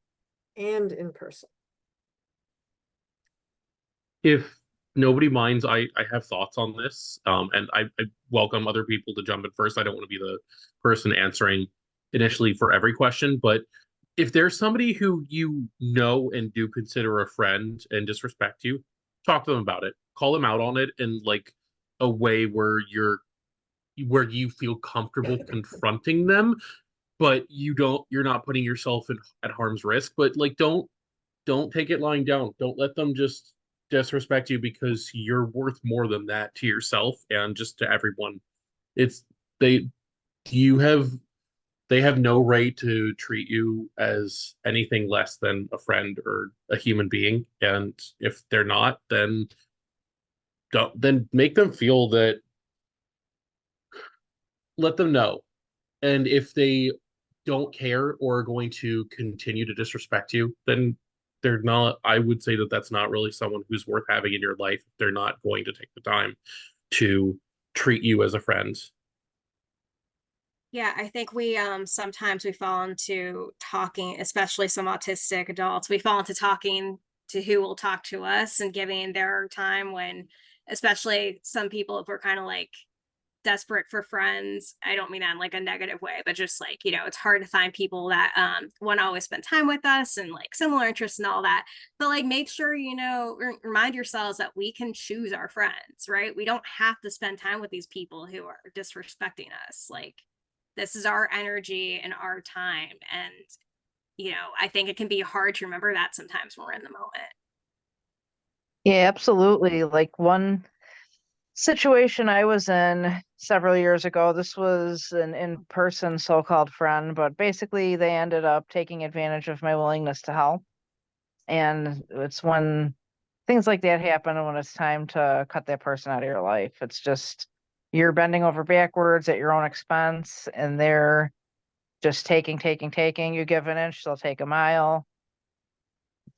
and in person? If nobody minds, I have thoughts on this, and I welcome other people to jump in first. I don't want to be the person answering initially for every question, but if there's somebody who you know and do consider a friend and disrespect you, talk to them about it. Call them out on it in like a way where you feel comfortable confronting them, but you're not putting yourself at harm's risk. But like don't take it lying down. Don't let them just disrespect you, because you're worth more than that to yourself and just to everyone. It's they you have they have no right to treat you as anything less than a friend or a human being. And if they're not, then make them feel that, let them know. And if they don't care or are going to continue to disrespect you, then they're not, I would say that that's not really someone who's worth having in your life if they're not going to take the time to treat you as a friend. Yeah, I think we sometimes we fall into talking, especially some autistic adults, we fall into talking to who will talk to us and giving their time, when especially some people, if we're kind of like desperate for friends. I don't mean that in like a negative way, but just like, it's hard to find people that want to always spend time with us and like similar interests and all that. But like make sure, remind yourselves that we can choose our friends, right? We don't have to spend time with these people who are disrespecting us. Like this is our energy and our time. And, I think it can be hard to remember that sometimes when we're in the moment. Yeah, absolutely. Like one situation I was in several years ago, this was an in-person so-called friend, but basically they ended up taking advantage of my willingness to help. And it's when things like that happen, and when it's time to cut that person out of your life. It's just you're bending over backwards at your own expense, and they're just taking. You give an inch, they'll take a mile.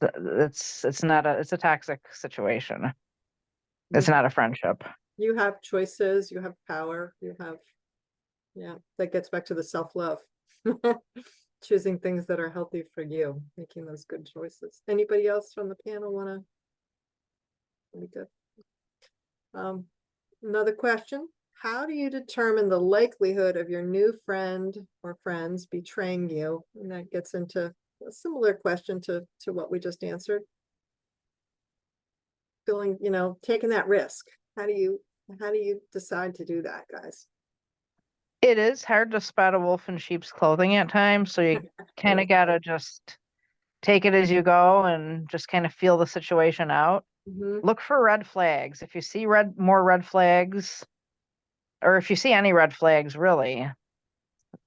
It's a toxic situation. It's not a friendship. You have choices, you have power, yeah, that gets back to the self-love. Choosing things that are healthy for you, making those good choices. Anybody else from the panel wanna? Be good. Another question. How do you determine the likelihood of your new friend or friends betraying you? And that gets into a similar question to what we just answered. Feeling, taking that risk. How do you decide to do that, guys? It is hard to spot a wolf in sheep's clothing at times, so you kind of gotta just take it as you go and just kind of feel the situation out. Mhm. Look for red flags. If you see more red flags, or if you see any red flags, really,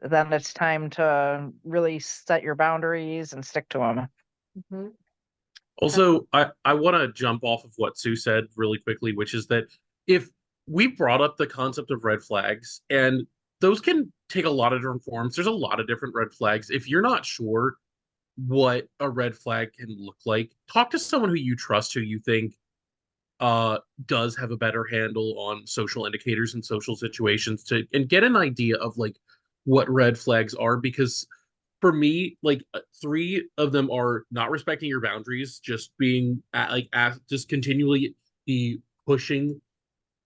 then it's time to really set your boundaries and stick to them. Mhm. Also, I want to jump off of what Sue said really quickly, which is that if we brought up the concept of red flags, and those can take a lot of different forms, there's a lot of different red flags. If you're not sure what a red flag can look like, talk to someone who you trust, who you think does have a better handle on social indicators and social situations, to and get an idea of like what red flags are. Because for me, like, three of them are not respecting your boundaries, just being just continually be pushing,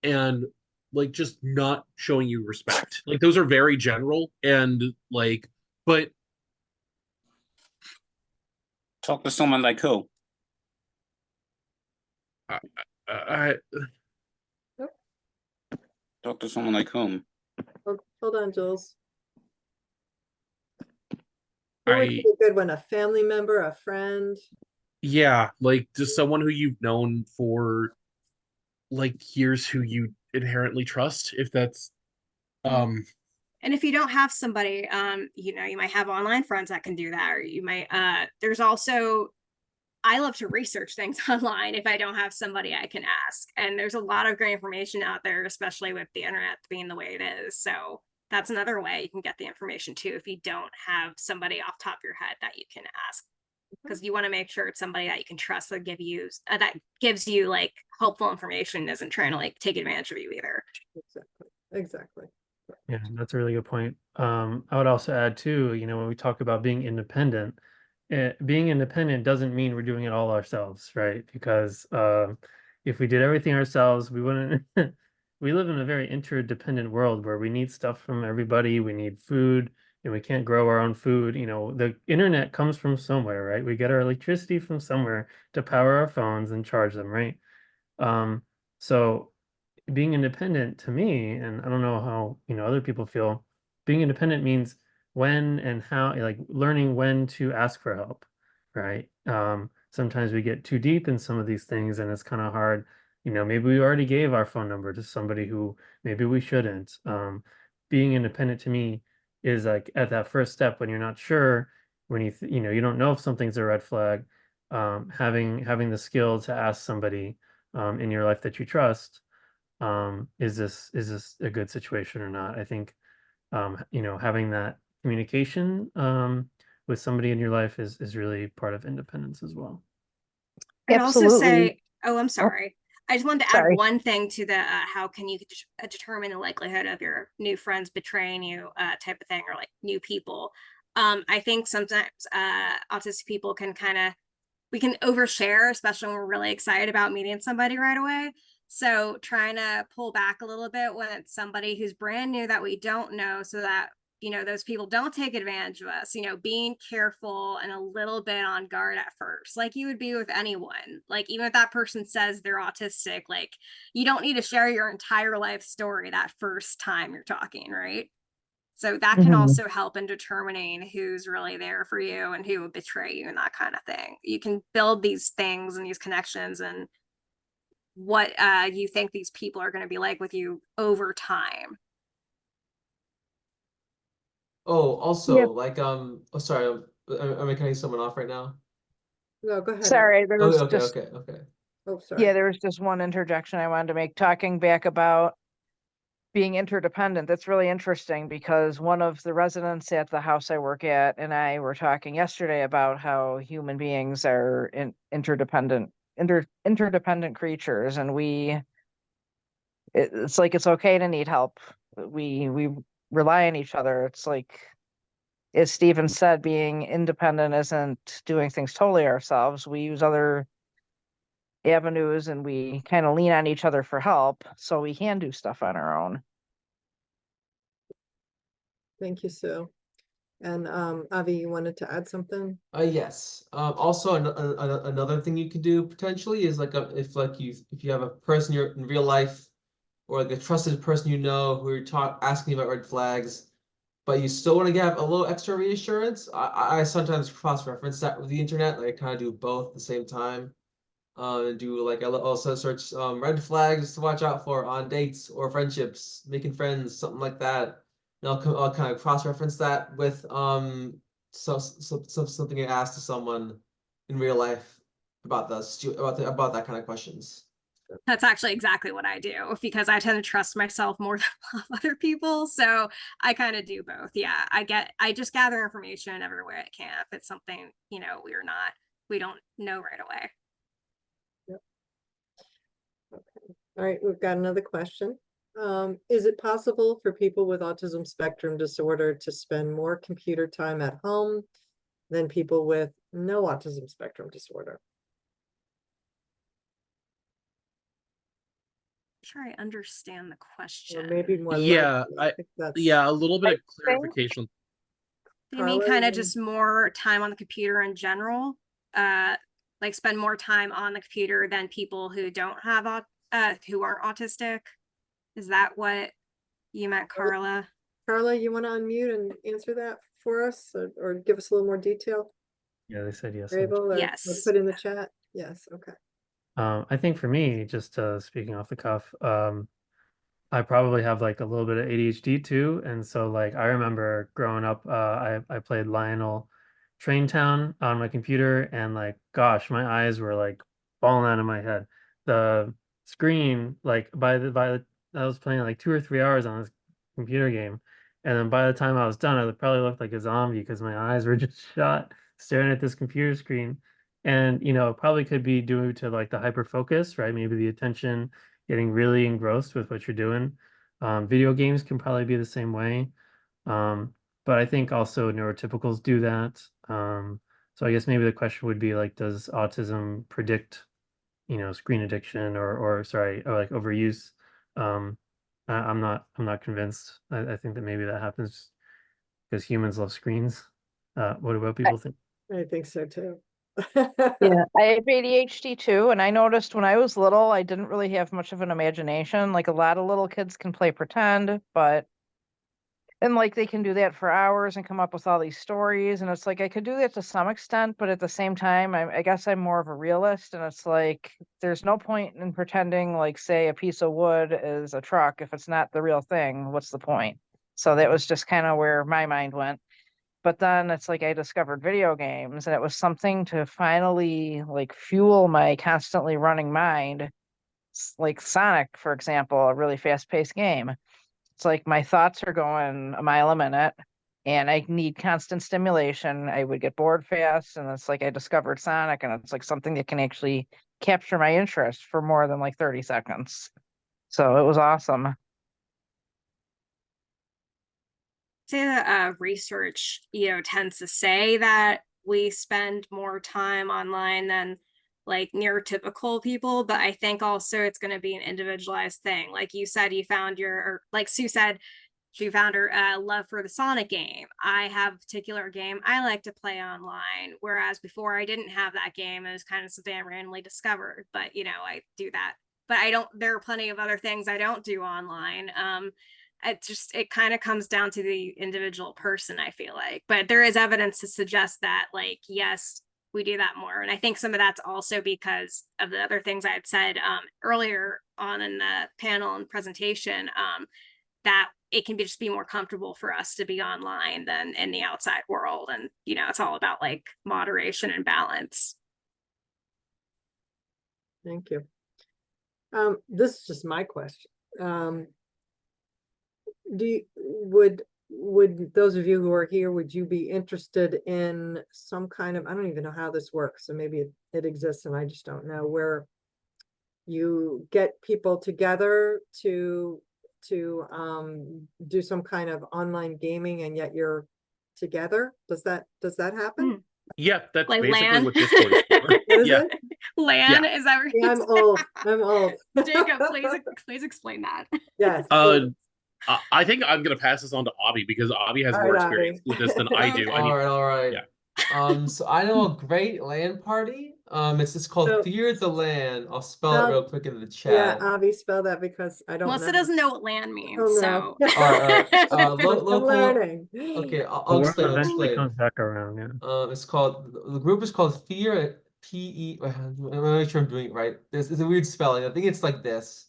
and like just not showing you respect. Like, those are very general, and like, but Talk to someone like who? I Talk to someone like whom? Hold on, Jules. Who would be a good one? A family member, a friend? yeah, like just someone who you've known for like years, who you inherently trust, if that's um And if you don't have somebody, you know, you might have online friends that can do that, or you might, there's also, I love to research things online if I don't have somebody I can ask. And there's a lot of great information out there, especially with the internet being the way it is. So that's another way you can get the information too, if you don't have somebody off top of your head that you can ask. Because you want to make sure it's somebody that you can trust, that gives you like helpful information, isn't trying to like take advantage of you either. Exactly. Yeah, that's a really good point. I would also add too, when we talk about being independent, being independent doesn't mean we're doing it all ourselves, right? Because if we did everything ourselves, we wouldn't. We live in a very interdependent world where we need stuff from everybody. We need food, and we can't grow our own food. The internet comes from somewhere, right? We get our electricity from somewhere to power our phones and charge them, right? So being independent to me, and I don't know how, other people feel, being independent means when and how, like learning when to ask for help, right? Sometimes we get too deep in some of these things and it's kind of hard. Maybe we already gave our phone number to somebody who maybe we shouldn't. Being independent to me is like at that first step when you're not sure, when you don't know if something's a red flag, having the skill to ask somebody in your life that you trust, is this a good situation or not? I think having that communication with somebody in your life is really part of independence as well. I'd also Absolutely. say, oh, I'm sorry. I just wanted to add Sorry. one thing to the how can you determine the likelihood of your new friends betraying you type of thing, or like new people. I think sometimes autistic people we can overshare, especially when we're really excited about meeting somebody right away. So trying to pull back a little bit when it's somebody who's brand new that we don't know, so that those people don't take advantage of us. Being careful and a little bit on guard at first, like you would be with anyone. Like, even if that person says they're autistic, like, you don't need to share your entire life story that first time you're talking, right? So that can also help in determining who's really there for you and who will betray you and that kind of thing. You can build these things and these connections and what you think these people are going to be like with you over time. Oh, also, Yep. like, sorry, am I cutting someone off right now? No, go ahead. Sorry, there was Okay, just okay. Oh, sorry. yeah, there was just one interjection I wanted to make, talking back about being interdependent. That's really interesting, because one of the residents at the house I work at and I were talking yesterday about how human beings are interdependent creatures, and it's like it's okay to need help. We rely on each other. It's like, as Stephen said, being independent isn't doing things totally ourselves. We use other avenues and we kind of lean on each other for help, so we can do stuff on our own. Thank you, Sue. And Avi, you wanted to add something? Yes. Also, another thing you could do potentially is like if you have a person you're in real life, or like a trusted person who you're asking about red flags, but you still want to have a little extra reassurance. I sometimes cross-reference that with the internet, like kind of do both at the same time. And do like also search red flags to watch out for on dates or friendships, making friends, something like that. And I'll kind of cross-reference that with something I asked to someone in real life about about that kind of questions. That's actually exactly what I do because I tend to trust myself more than other people. So I kind of do both. Yeah, I just gather information everywhere I can. If it's something, we don't know right away. Okay. All right, we've got another question. Is it possible for people with autism spectrum disorder to spend more computer time at home than people with no autism spectrum disorder? Sure, I understand the question. Or maybe more Yeah, locally. I think that's Yeah, a little bit of I think- clarification. Do you mean Carla, kind you of just more time on the computer in general? Like spend more time on the computer than people who don't have who aren't autistic? Is that what you meant, Carla? Carla, you want to unmute and answer that for us or give us a little more detail? Yeah, they said yes. You're able or Yes. put in the chat? Yes, okay. I think for me, just speaking off the cuff, I probably have like a little bit of ADHD too, and so like I remember growing up, I played Lionel Train Town on my computer, and like gosh, my eyes were like falling out of my head. The screen, like by the I was playing like 2 or 3 hours on this computer game, and then by the time I was done, I probably looked like a zombie because my eyes were just shot staring at this computer screen. And it probably could be due to like the hyper focus, right? Maybe the attention getting really engrossed with what you're doing. Video games can probably be the same way. But I think also neurotypicals do that. So I guess maybe the question would be like, does autism predict, screen addiction or sorry, or like overuse? I'm not convinced. I think that maybe that happens because humans love screens. What about people think? I think so too. Yeah, I have ADHD too, and I noticed when I was little, I didn't really have much of an imagination. Like a lot of little kids can play pretend, and like they can do that for hours and come up with all these stories. And it's like I could do that to some extent, but at the same time, I guess I'm more of a realist. And it's like there's no point in pretending like, say, a piece of wood is a truck if it's not the real thing. What's the point? So that was just kind of where my mind went. But then it's like I discovered video games, and it was something to finally like fuel my constantly running mind. Like Sonic, for example, a really fast-paced game. It's like my thoughts are going a mile a minute and I need constant stimulation. I would get bored fast. And it's like I discovered Sonic, and it's like something that can actually capture my interest for more than like 30 seconds. So it was awesome. Say that research, tends to say that we spend more time online than like neurotypical people, but I think also it's going to be an individualized thing. Like you said, like Sue said, she found her love for the Sonic game. I have a particular game I like to play online, whereas before I didn't have that game. It was kind of something I randomly discovered, but I do that. But there are plenty of other things I don't do online. It kind of comes down to the individual person, I feel like, but there is evidence to suggest that, like, yes, we do that more. And I think some of that's also because of the other things I had said earlier on in the panel and presentation, that it can just be more comfortable for us to be online than in the outside world. And, it's all about like moderation and balance. Thank you. This is just my question. Would those of you who are here, would you be interested in some kind of, I don't even know how this works, so maybe it exists and I just don't know, where you get people together to do some kind of online gaming and yet you're together? Does that happen? Yeah, that's Like basically LAN? what Discord is for. What is Yeah. it? LAN, Yeah. is that what Yeah, I'm old. Jacob, please explain that. Yes. I think I'm gonna pass this on to Avi because Avi has All more right, experience Avi. with this than I do. Okay. All right. Yeah. So I know a great LAN party. It's called So- Fear the Land. I'll spell it real quick in the Yeah, chat. Avi, spell that because I don't Melissa know. doesn't know what land means, Oh, so. no. All right. I'm Local. learning. Okay, I'll The world explain. I'll eventually explain. comes back around, yeah. It's called the group is called Fear P-E. I'm gonna make sure I'm doing it right. This is a weird spelling. I think it's like this.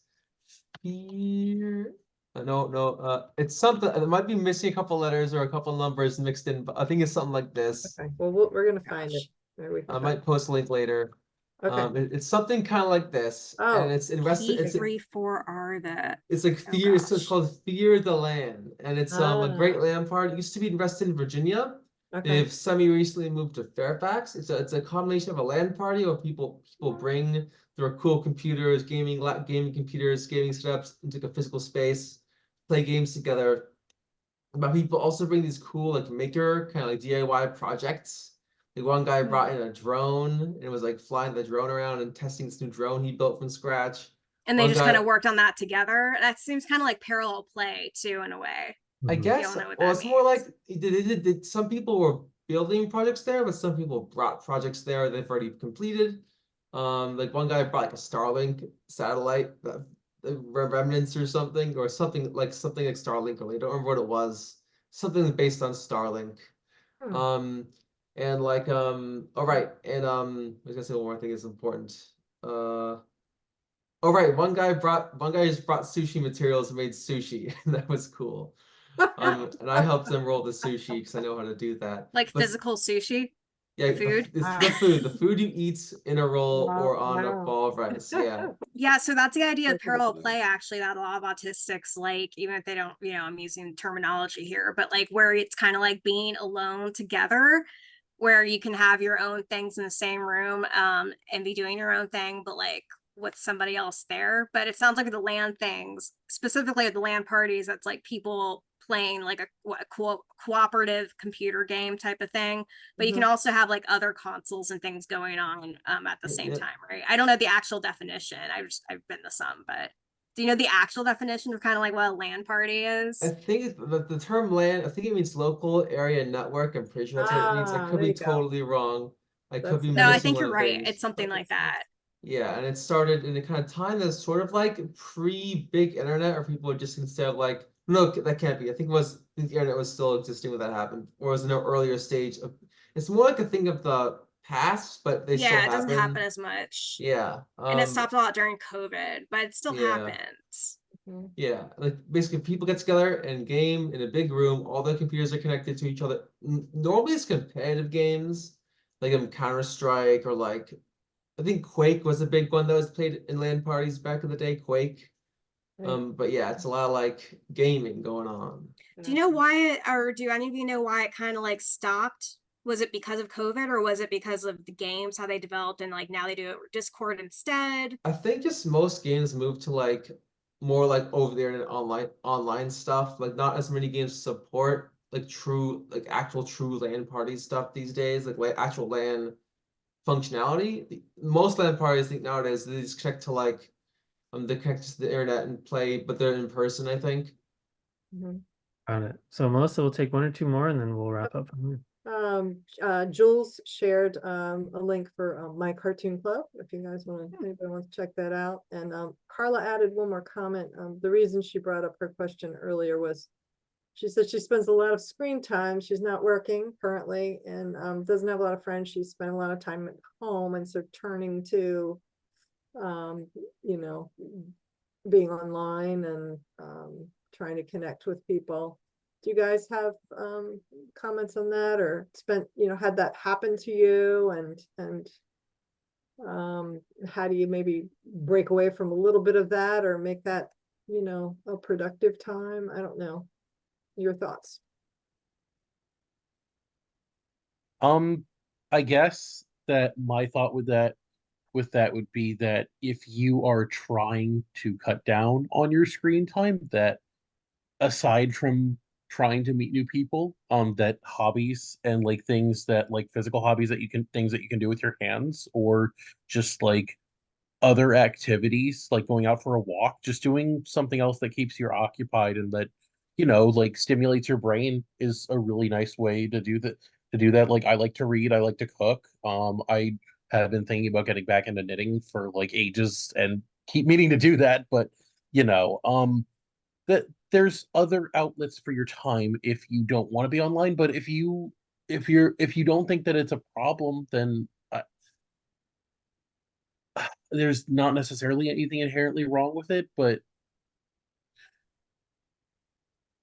Fear. No. It's something. It might be missing a couple letters or a couple numbers mixed in, but I think it's something like this. Okay, well, we're gonna find it. Maybe we can I find might post a link later. Okay. It's something kind of like this, Oh, and it's in rest. It's P34R the. it's like Oh, Fear. It's gosh. called Fear the Land, and it's a great Ah. land park. It used to be in Reston, Virginia. Okay. They've semi-recently moved to Fairfax. It's a combination of a LAN party where people bring their cool computers, gaming computers, gaming setups into like a physical space, play games together. But people also bring these cool like maker kind of like DIY projects. Like one guy brought in a drone and was like flying the drone around and testing this new drone he built from scratch. And they One just guy- kind of worked on that together. That seems kind of like parallel play too, in a way. I Mhm. guess, know what well, that it's more like means. some people were building projects there, but some people brought projects there they've already completed. Like one guy brought like a Starlink satellite, the remnants or something something like Starlink, or I don't remember what it was. Something based on Starlink. Hmm. And like all right, and I was gonna say one more thing is important. Oh right, one guy just brought sushi materials and made sushi, and that was cool. And I helped them roll the sushi because I know how to do that. Like But physical sushi. yeah, food? it's Wow. the food you eat in a roll Wow, or on a wow. ball of rice. Yeah. Yeah, so that's the idea of That's really parallel cool. play, actually, that a lot of autistics like, even if they don't, I'm using terminology here, but like where it's kind of like being alone together, where you can have your own things in the same room, and be doing your own thing, but like with somebody else there. But it sounds like the LAN things, specifically at the LAN parties, that's like people playing like a cooperative computer game type of thing, but you can also have like other consoles and things going on at the same Yeah. time, right? I don't know the actual definition. I've been to some, but do you know the actual definition of kind of like what a LAN party is? I think the term LAN, I think it means local area network. I'm pretty sure that's what it means. I could there be you go. totally wrong. I could That's- be No, I missing think one you're of right. things. It's something like that. Yeah, and it started in a kind of time that's sort of like pre-big internet, or people would just instead of like, no, that can't be. I think the internet was still existing when that happened, or it was in an earlier stage of. It's more like a thing of the past, but they still Yeah, it doesn't happen happen. as much. Yeah. And it stopped a lot during COVID, but it still yeah. happens. Mhm. Yeah, like basically people get together and game in a big room. All the computers are connected to each other. Normally it's competitive games, like Counter-Strike or like I think Quake was a big one that was played in LAN parties back in the day, Quake. Right. But yeah, it's a lot of like gaming going on. Do you know why or do any of you know why it kind of like stopped? Was it because of COVID or was it because of the games, how they developed, and like now they do it with Discord instead? I think just most games moved to like more like over the internet online stuff. Like not as many games support like actual true LAN party stuff these days, like actual LAN functionality. Most LAN parties I think nowadays they just connect to like they connect to the internet and play, but they're in person, I think. Mhm. Got it. So Melissa, we'll take one or two more and then we'll wrap up from here. Jules shared a link for My Cartoon Club, if you guys want to, anybody wants to check that out. And Carla added one more comment. The reason she brought up her question earlier was she said she spends a lot of screen time. She's not working currently and doesn't have a lot of friends. She's spent a lot of time at home, and so turning to being online and trying to connect with people. Do you guys have comments on that, or had that happen to you, and how do you maybe break away from a little bit of that or make that a productive time? I don't know. Your thoughts? I guess that my thought with that would be that if you are trying to cut down on your screen time, that aside from trying to meet new people, that hobbies and like things that like physical hobbies things that you can do with your hands, or just like other activities like going out for a walk, just doing something else that keeps you occupied and that, like stimulates your brain is a really nice way to do that. Like I like to read, I like to cook. I have been thinking about getting back into knitting for like ages and keep meaning to do that, but you know, that there's other outlets for your time if you don't want to be online. But if you don't think that it's a problem, then there's not necessarily anything inherently wrong with it. But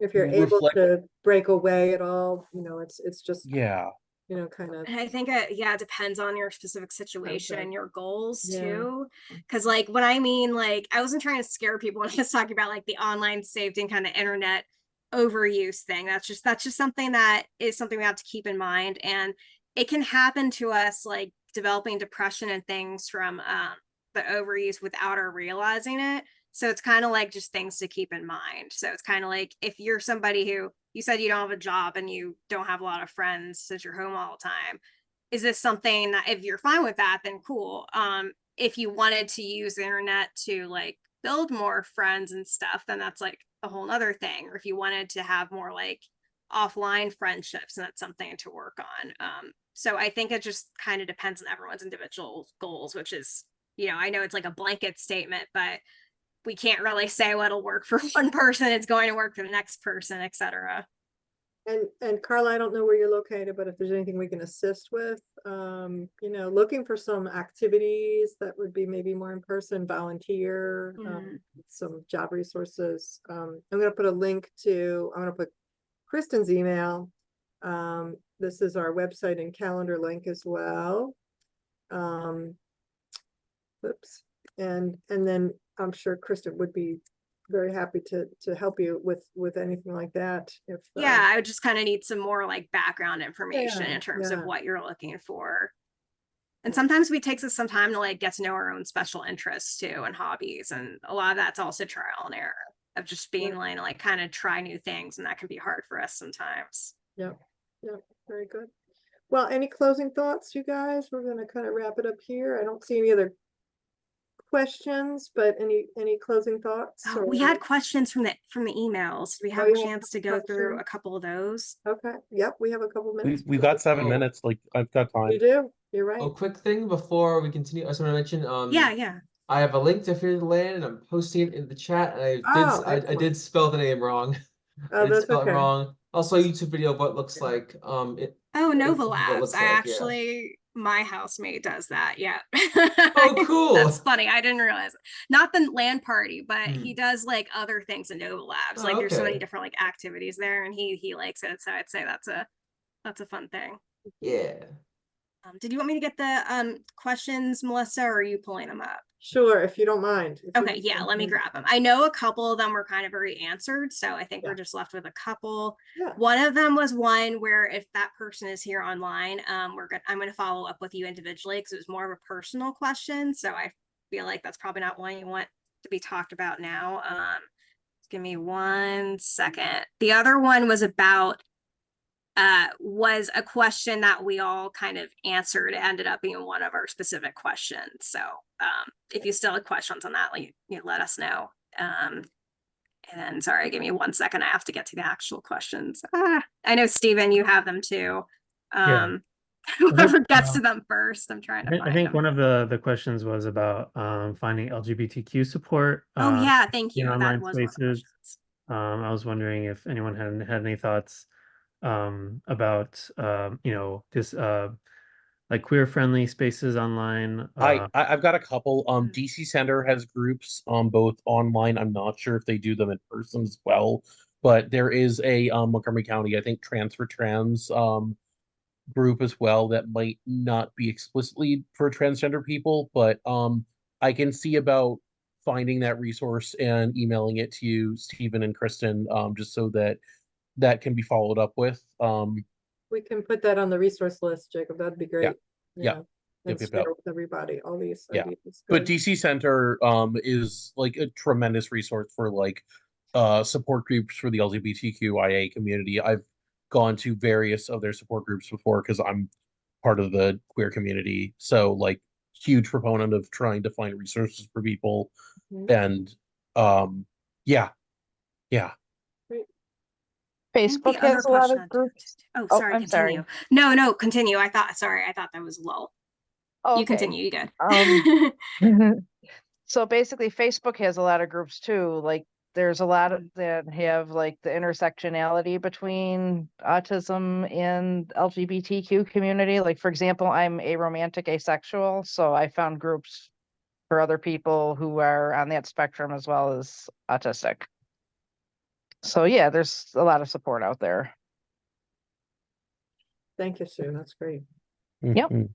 If you're able reflect, to break away at all, you know, it's just, yeah, you know, kind of, And I think yeah, it depends on your specific situation and your goals Yeah. too. Cause like when I mean, like, I wasn't trying to scare people when I was talking about like the online safety and kind of internet overuse thing. That's just something that is something we have to keep in mind. And it can happen to us, like developing depression and things from the overuse without our realizing it. So it's kind of like just things to keep in mind. So it's kind of like if you're somebody who, you said you don't have a job and you don't have a lot of friends since you're home all the time, is this something that if you're fine with that, then cool. If you wanted to use the internet to like build more friends and stuff, then that's like a whole nother thing. Or if you wanted to have more like offline friendships, and that's something to work on. So I think it just kind of depends on everyone's individual goals, which is, you know, I know it's like a blanket statement, but we can't really say what'll work for one person. It's going to work for the next person, etc. and Carla, I don't know where you're located, but if there's anything we can assist with, you know, looking for some activities that would be maybe more in person, volunteer, some job resources. I'm gonna put a link to, I'm gonna put Kristen's email. This is our website and calendar link as well. Oops. And then I'm sure Kristen would be very happy to help you with anything like that. If Yeah, I would just kind of need some more like background information Yeah, in terms yeah. of what you're looking for. And Yeah. sometimes we takes us some time to like get to know our own special interests too and hobbies. And a lot of that's also trial and error of just being like kind of try new things. And that can be hard for us sometimes. Yep, very good. Well, any closing thoughts, you guys? We're gonna kind of wrap it up here. I don't see any other questions, but any closing thoughts? Oh, we had questions from the emails. We have you a have chance to go through questions? a couple of those. Okay, yep, we have a couple minutes. we've got 7 Oh. minutes. Like I've got time. You do, you're right. A quick thing before we continue, I just want to mention, Yeah. I have a link to Fear the Land, and I'm posting it in the chat. And Oh, I excellent. did spell the name wrong. I Oh, did that's spell okay. it wrong. Also, a YouTube video of what looks like Oh, Nova what Labs. looks I like, yeah. actually, my housemate does that. Yeah. Oh, cool. That's funny. I didn't realize it. Not the land party, but Hmm. he does like other things in Nova Labs. Oh, Like there's so many okay. different like activities there, and he likes it. So I'd say that's a fun thing. Yeah. Did you want me to get the questions, Melissa, or are you pulling them up? Sure, if you don't mind. If you Okay, don't yeah, let me mind. grab them. I know a couple of them were kind of already answered, so I think Yeah. we're just left with a couple. Yeah. One of them was one where if that person is here online, I'm gonna follow up with you individually because it was more of a personal question. So I feel like that's probably not one you want to be talked about now. Give me 1 second. The other one was about was a question that we all kind of answered. It ended up being one of our specific questions. So if you still have questions on that, like, you know, let us know. And then, sorry, give me 1 second. I have to get to the actual questions. I know, Stephen, you have them too. Whoever gets to them first, I'm trying to find I think them. one of the questions was about finding LGBTQ support. Oh yeah, thank in you. That online was one of the spaces. questions. I was wondering if anyone had any thoughts about you know, this like queer friendly spaces online. I've got a couple. Mm. DC Center has groups both online. I'm not sure if they do them in person as well, but there is a Montgomery County, I think, Trans for Trans group as well that might not be explicitly for transgender people, but I can see about finding that resource and emailing it to you, Stephen and Kristen, just so that that can be followed up with. We can put that on the resource list, Jacob. That'd be great. Yeah. And Yep. share with everybody, all these Yeah. ideas. But Good. DC Center is like a tremendous resource for like support groups for the LGBTQIA community. I've gone to various of their support groups before because I'm part of the queer community. So like huge proponent of trying to find resources for people. Mhm. And yeah. Great. I think the Facebook other has a lot question of on- groups. Oh, Oh, sorry, I'm sorry. continue. No, continue. I thought that was lull. You Okay. continue, you good. So basically Facebook has a lot of groups too. Like there's a lot of that have like the intersectionality between autism and LGBTQ community. Like for example, I'm aromantic asexual, so I found groups for other people who are on that spectrum as well as autistic. So yeah, there's a lot of support out there. Thank you, Sue. That's great. Yep. Mhm.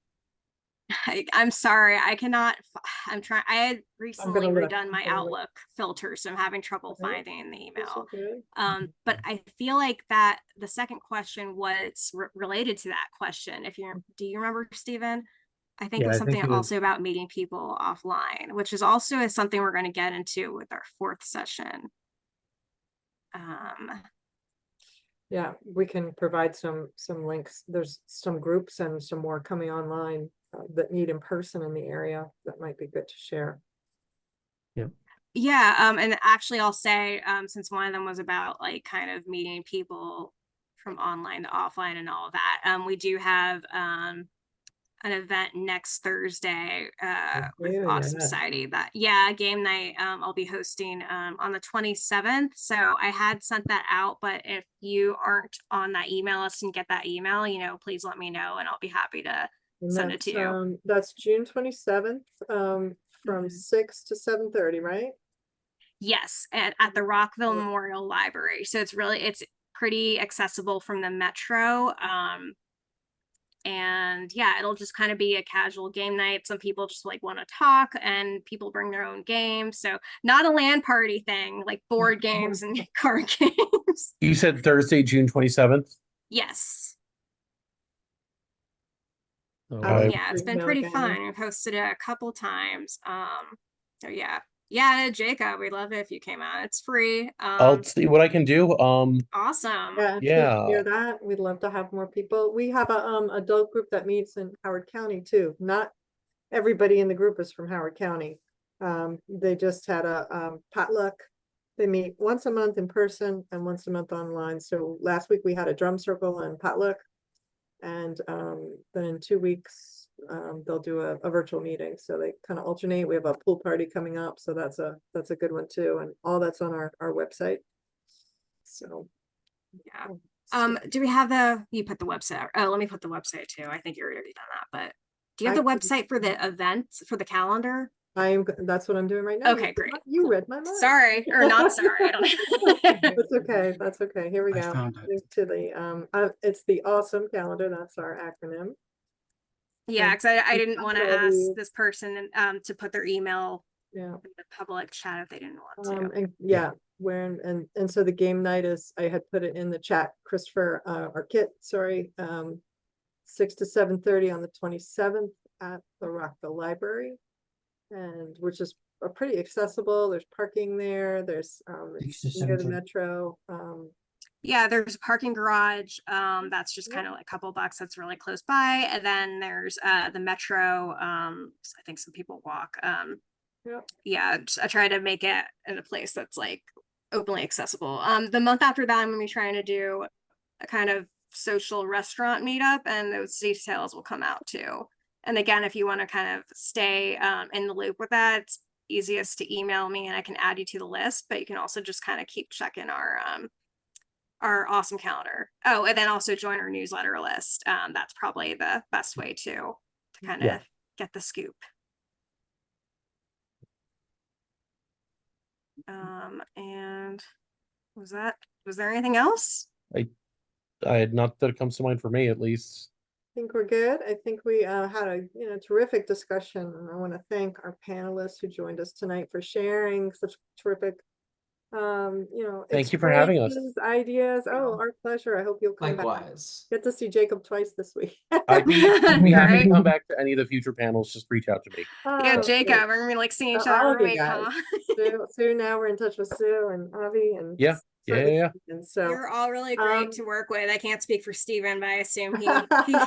I'm sorry, I cannot. I had gonna recently look. redone my I'm gonna look. Outlook filter, so I'm having trouble Okay. finding the That's email. okay. But I feel like that the second question was related to that question. Do you remember, Stephen? I think it Yeah, was I think something it was. also about meeting people offline, which is also something we're going to get into with our fourth session. Yeah, we can provide some links. There's some groups and some more coming online that meet in person in the area that might be good to share. Yeah, and actually I'll say, since one of them was about like kind of meeting people from online to offline and all of that, we do have an event next Thursday with Yeah, Autistic yeah. Society game night. I'll be hosting on the 27th. So I had sent that out, but if you aren't on that email list and get that email, please let me know and I'll be happy to And send it to you. That's June 27th from 6 to 7:30, right? Yes, at the Rockville Memorial Library. So it's pretty accessible from the metro. And yeah, it'll just kind of be a casual game night. Some people just like want to talk and people bring their own games. So not a LAN party thing, like board games and card games. You said Thursday, June 27th. Yes. I- It's been Email pretty again. fun. I've hosted it a couple times. So yeah, Jacob, we'd love it if you came out. It's free. I'll see what I can do. Awesome. Yeah, Yeah. please share that. We'd love to have more people. We have a adult group that meets in Howard County too. Not everybody in the group is from Howard County. They just had a potluck. They meet once a month in person and once a month online. So last week we had a drum circle and potluck. And then in 2 weeks, they'll do a virtual meeting. So they kind of alternate. We have a pool party coming up. So that's a good one too. And all that's on our website. So yeah. Do we have you put the website? Oh, let me put the website too. I think you already done that, but do you have the website for the event, for the calendar? That's what I'm doing right now. Okay, great. You read my mind. Sorry, or not sorry. I don't know. That's okay. That's okay. Here we I go. found it. Link to the it's the awesome calendar. That's our acronym. Yeah, because I didn't found want to all ask the- this person to put their email Yeah. in the public chat if they didn't want to. And yeah, and so the game night is, I had put it in the chat, Christopher, or Kit, sorry, 6 to 7:30 on the 27th at the Rockville Library, and which is pretty accessible. There's parking there. There's 6 to it's near the 7:30. metro. Yeah, there's a parking garage. That's just kind of like a couple bucks. That's really close by. And then there's the metro. I think some people walk. Yeah, I try to make it in a place that's like openly accessible. The month after that, I'm gonna be trying to do a kind of social restaurant meetup, and those details will come out too. And again, if you want to kind of stay in the loop with that, it's easiest to email me and I can add you to the list, but you can also just kind of keep checking our awesome calendar. Oh, and then also join our newsletter list. That's probably the best way to kind of get the scoop. And was there anything else? Not that it comes to mind for me, at least. I think we're good. I think we had a terrific discussion, and I want to thank our panelists who joined us tonight for sharing such terrific Thank you for having us. experiences, ideas. Oh, our pleasure. I hope you'll come back. Likewise. Get to see Jacob twice this week. I'd be happy to Right. come back to any of the future panels. Just reach out to me. Yeah, Oh, Jacob, great. we're gonna be like seeing each All other of you every week, guys. huh? Sue, now we're in touch with Sue and Avi and Yeah. And so You're all really great um, to work with. I can't speak for Steven, but I assume he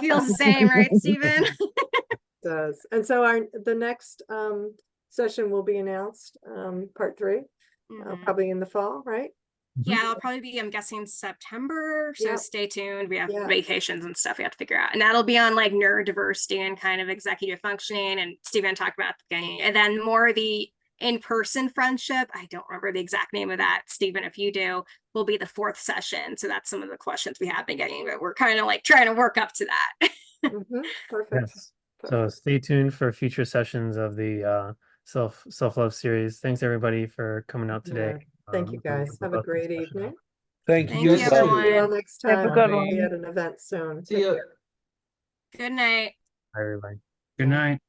feels the same, right, Steven? does. And so the next session will be announced, part 3, Mhm. probably in the fall, right? Yeah, it'll probably be, I'm guessing, September. So Yep. stay tuned. We have Yeah. vacations and stuff we have to figure out. And that'll be on like neurodiversity and kind of executive functioning. And Stephen talked about at the beginning. And then more the in-person friendship. I don't remember the exact name of that. Stephen, if you do, will be the 4th session. So that's some of the questions we have been getting, but we're kind of like trying to work up to that. Mhm, perfect. Yes. So Perfect. stay tuned for future sessions of the self-love series. Thanks everybody for coming out today. Thank you, really guys. Have a robust great discussion. evening. Thank Thank you you, guys. See you all everyone. next Have a time. good We'll one. be at an event soon. See ya. Good night. Bye, everybody. Good night.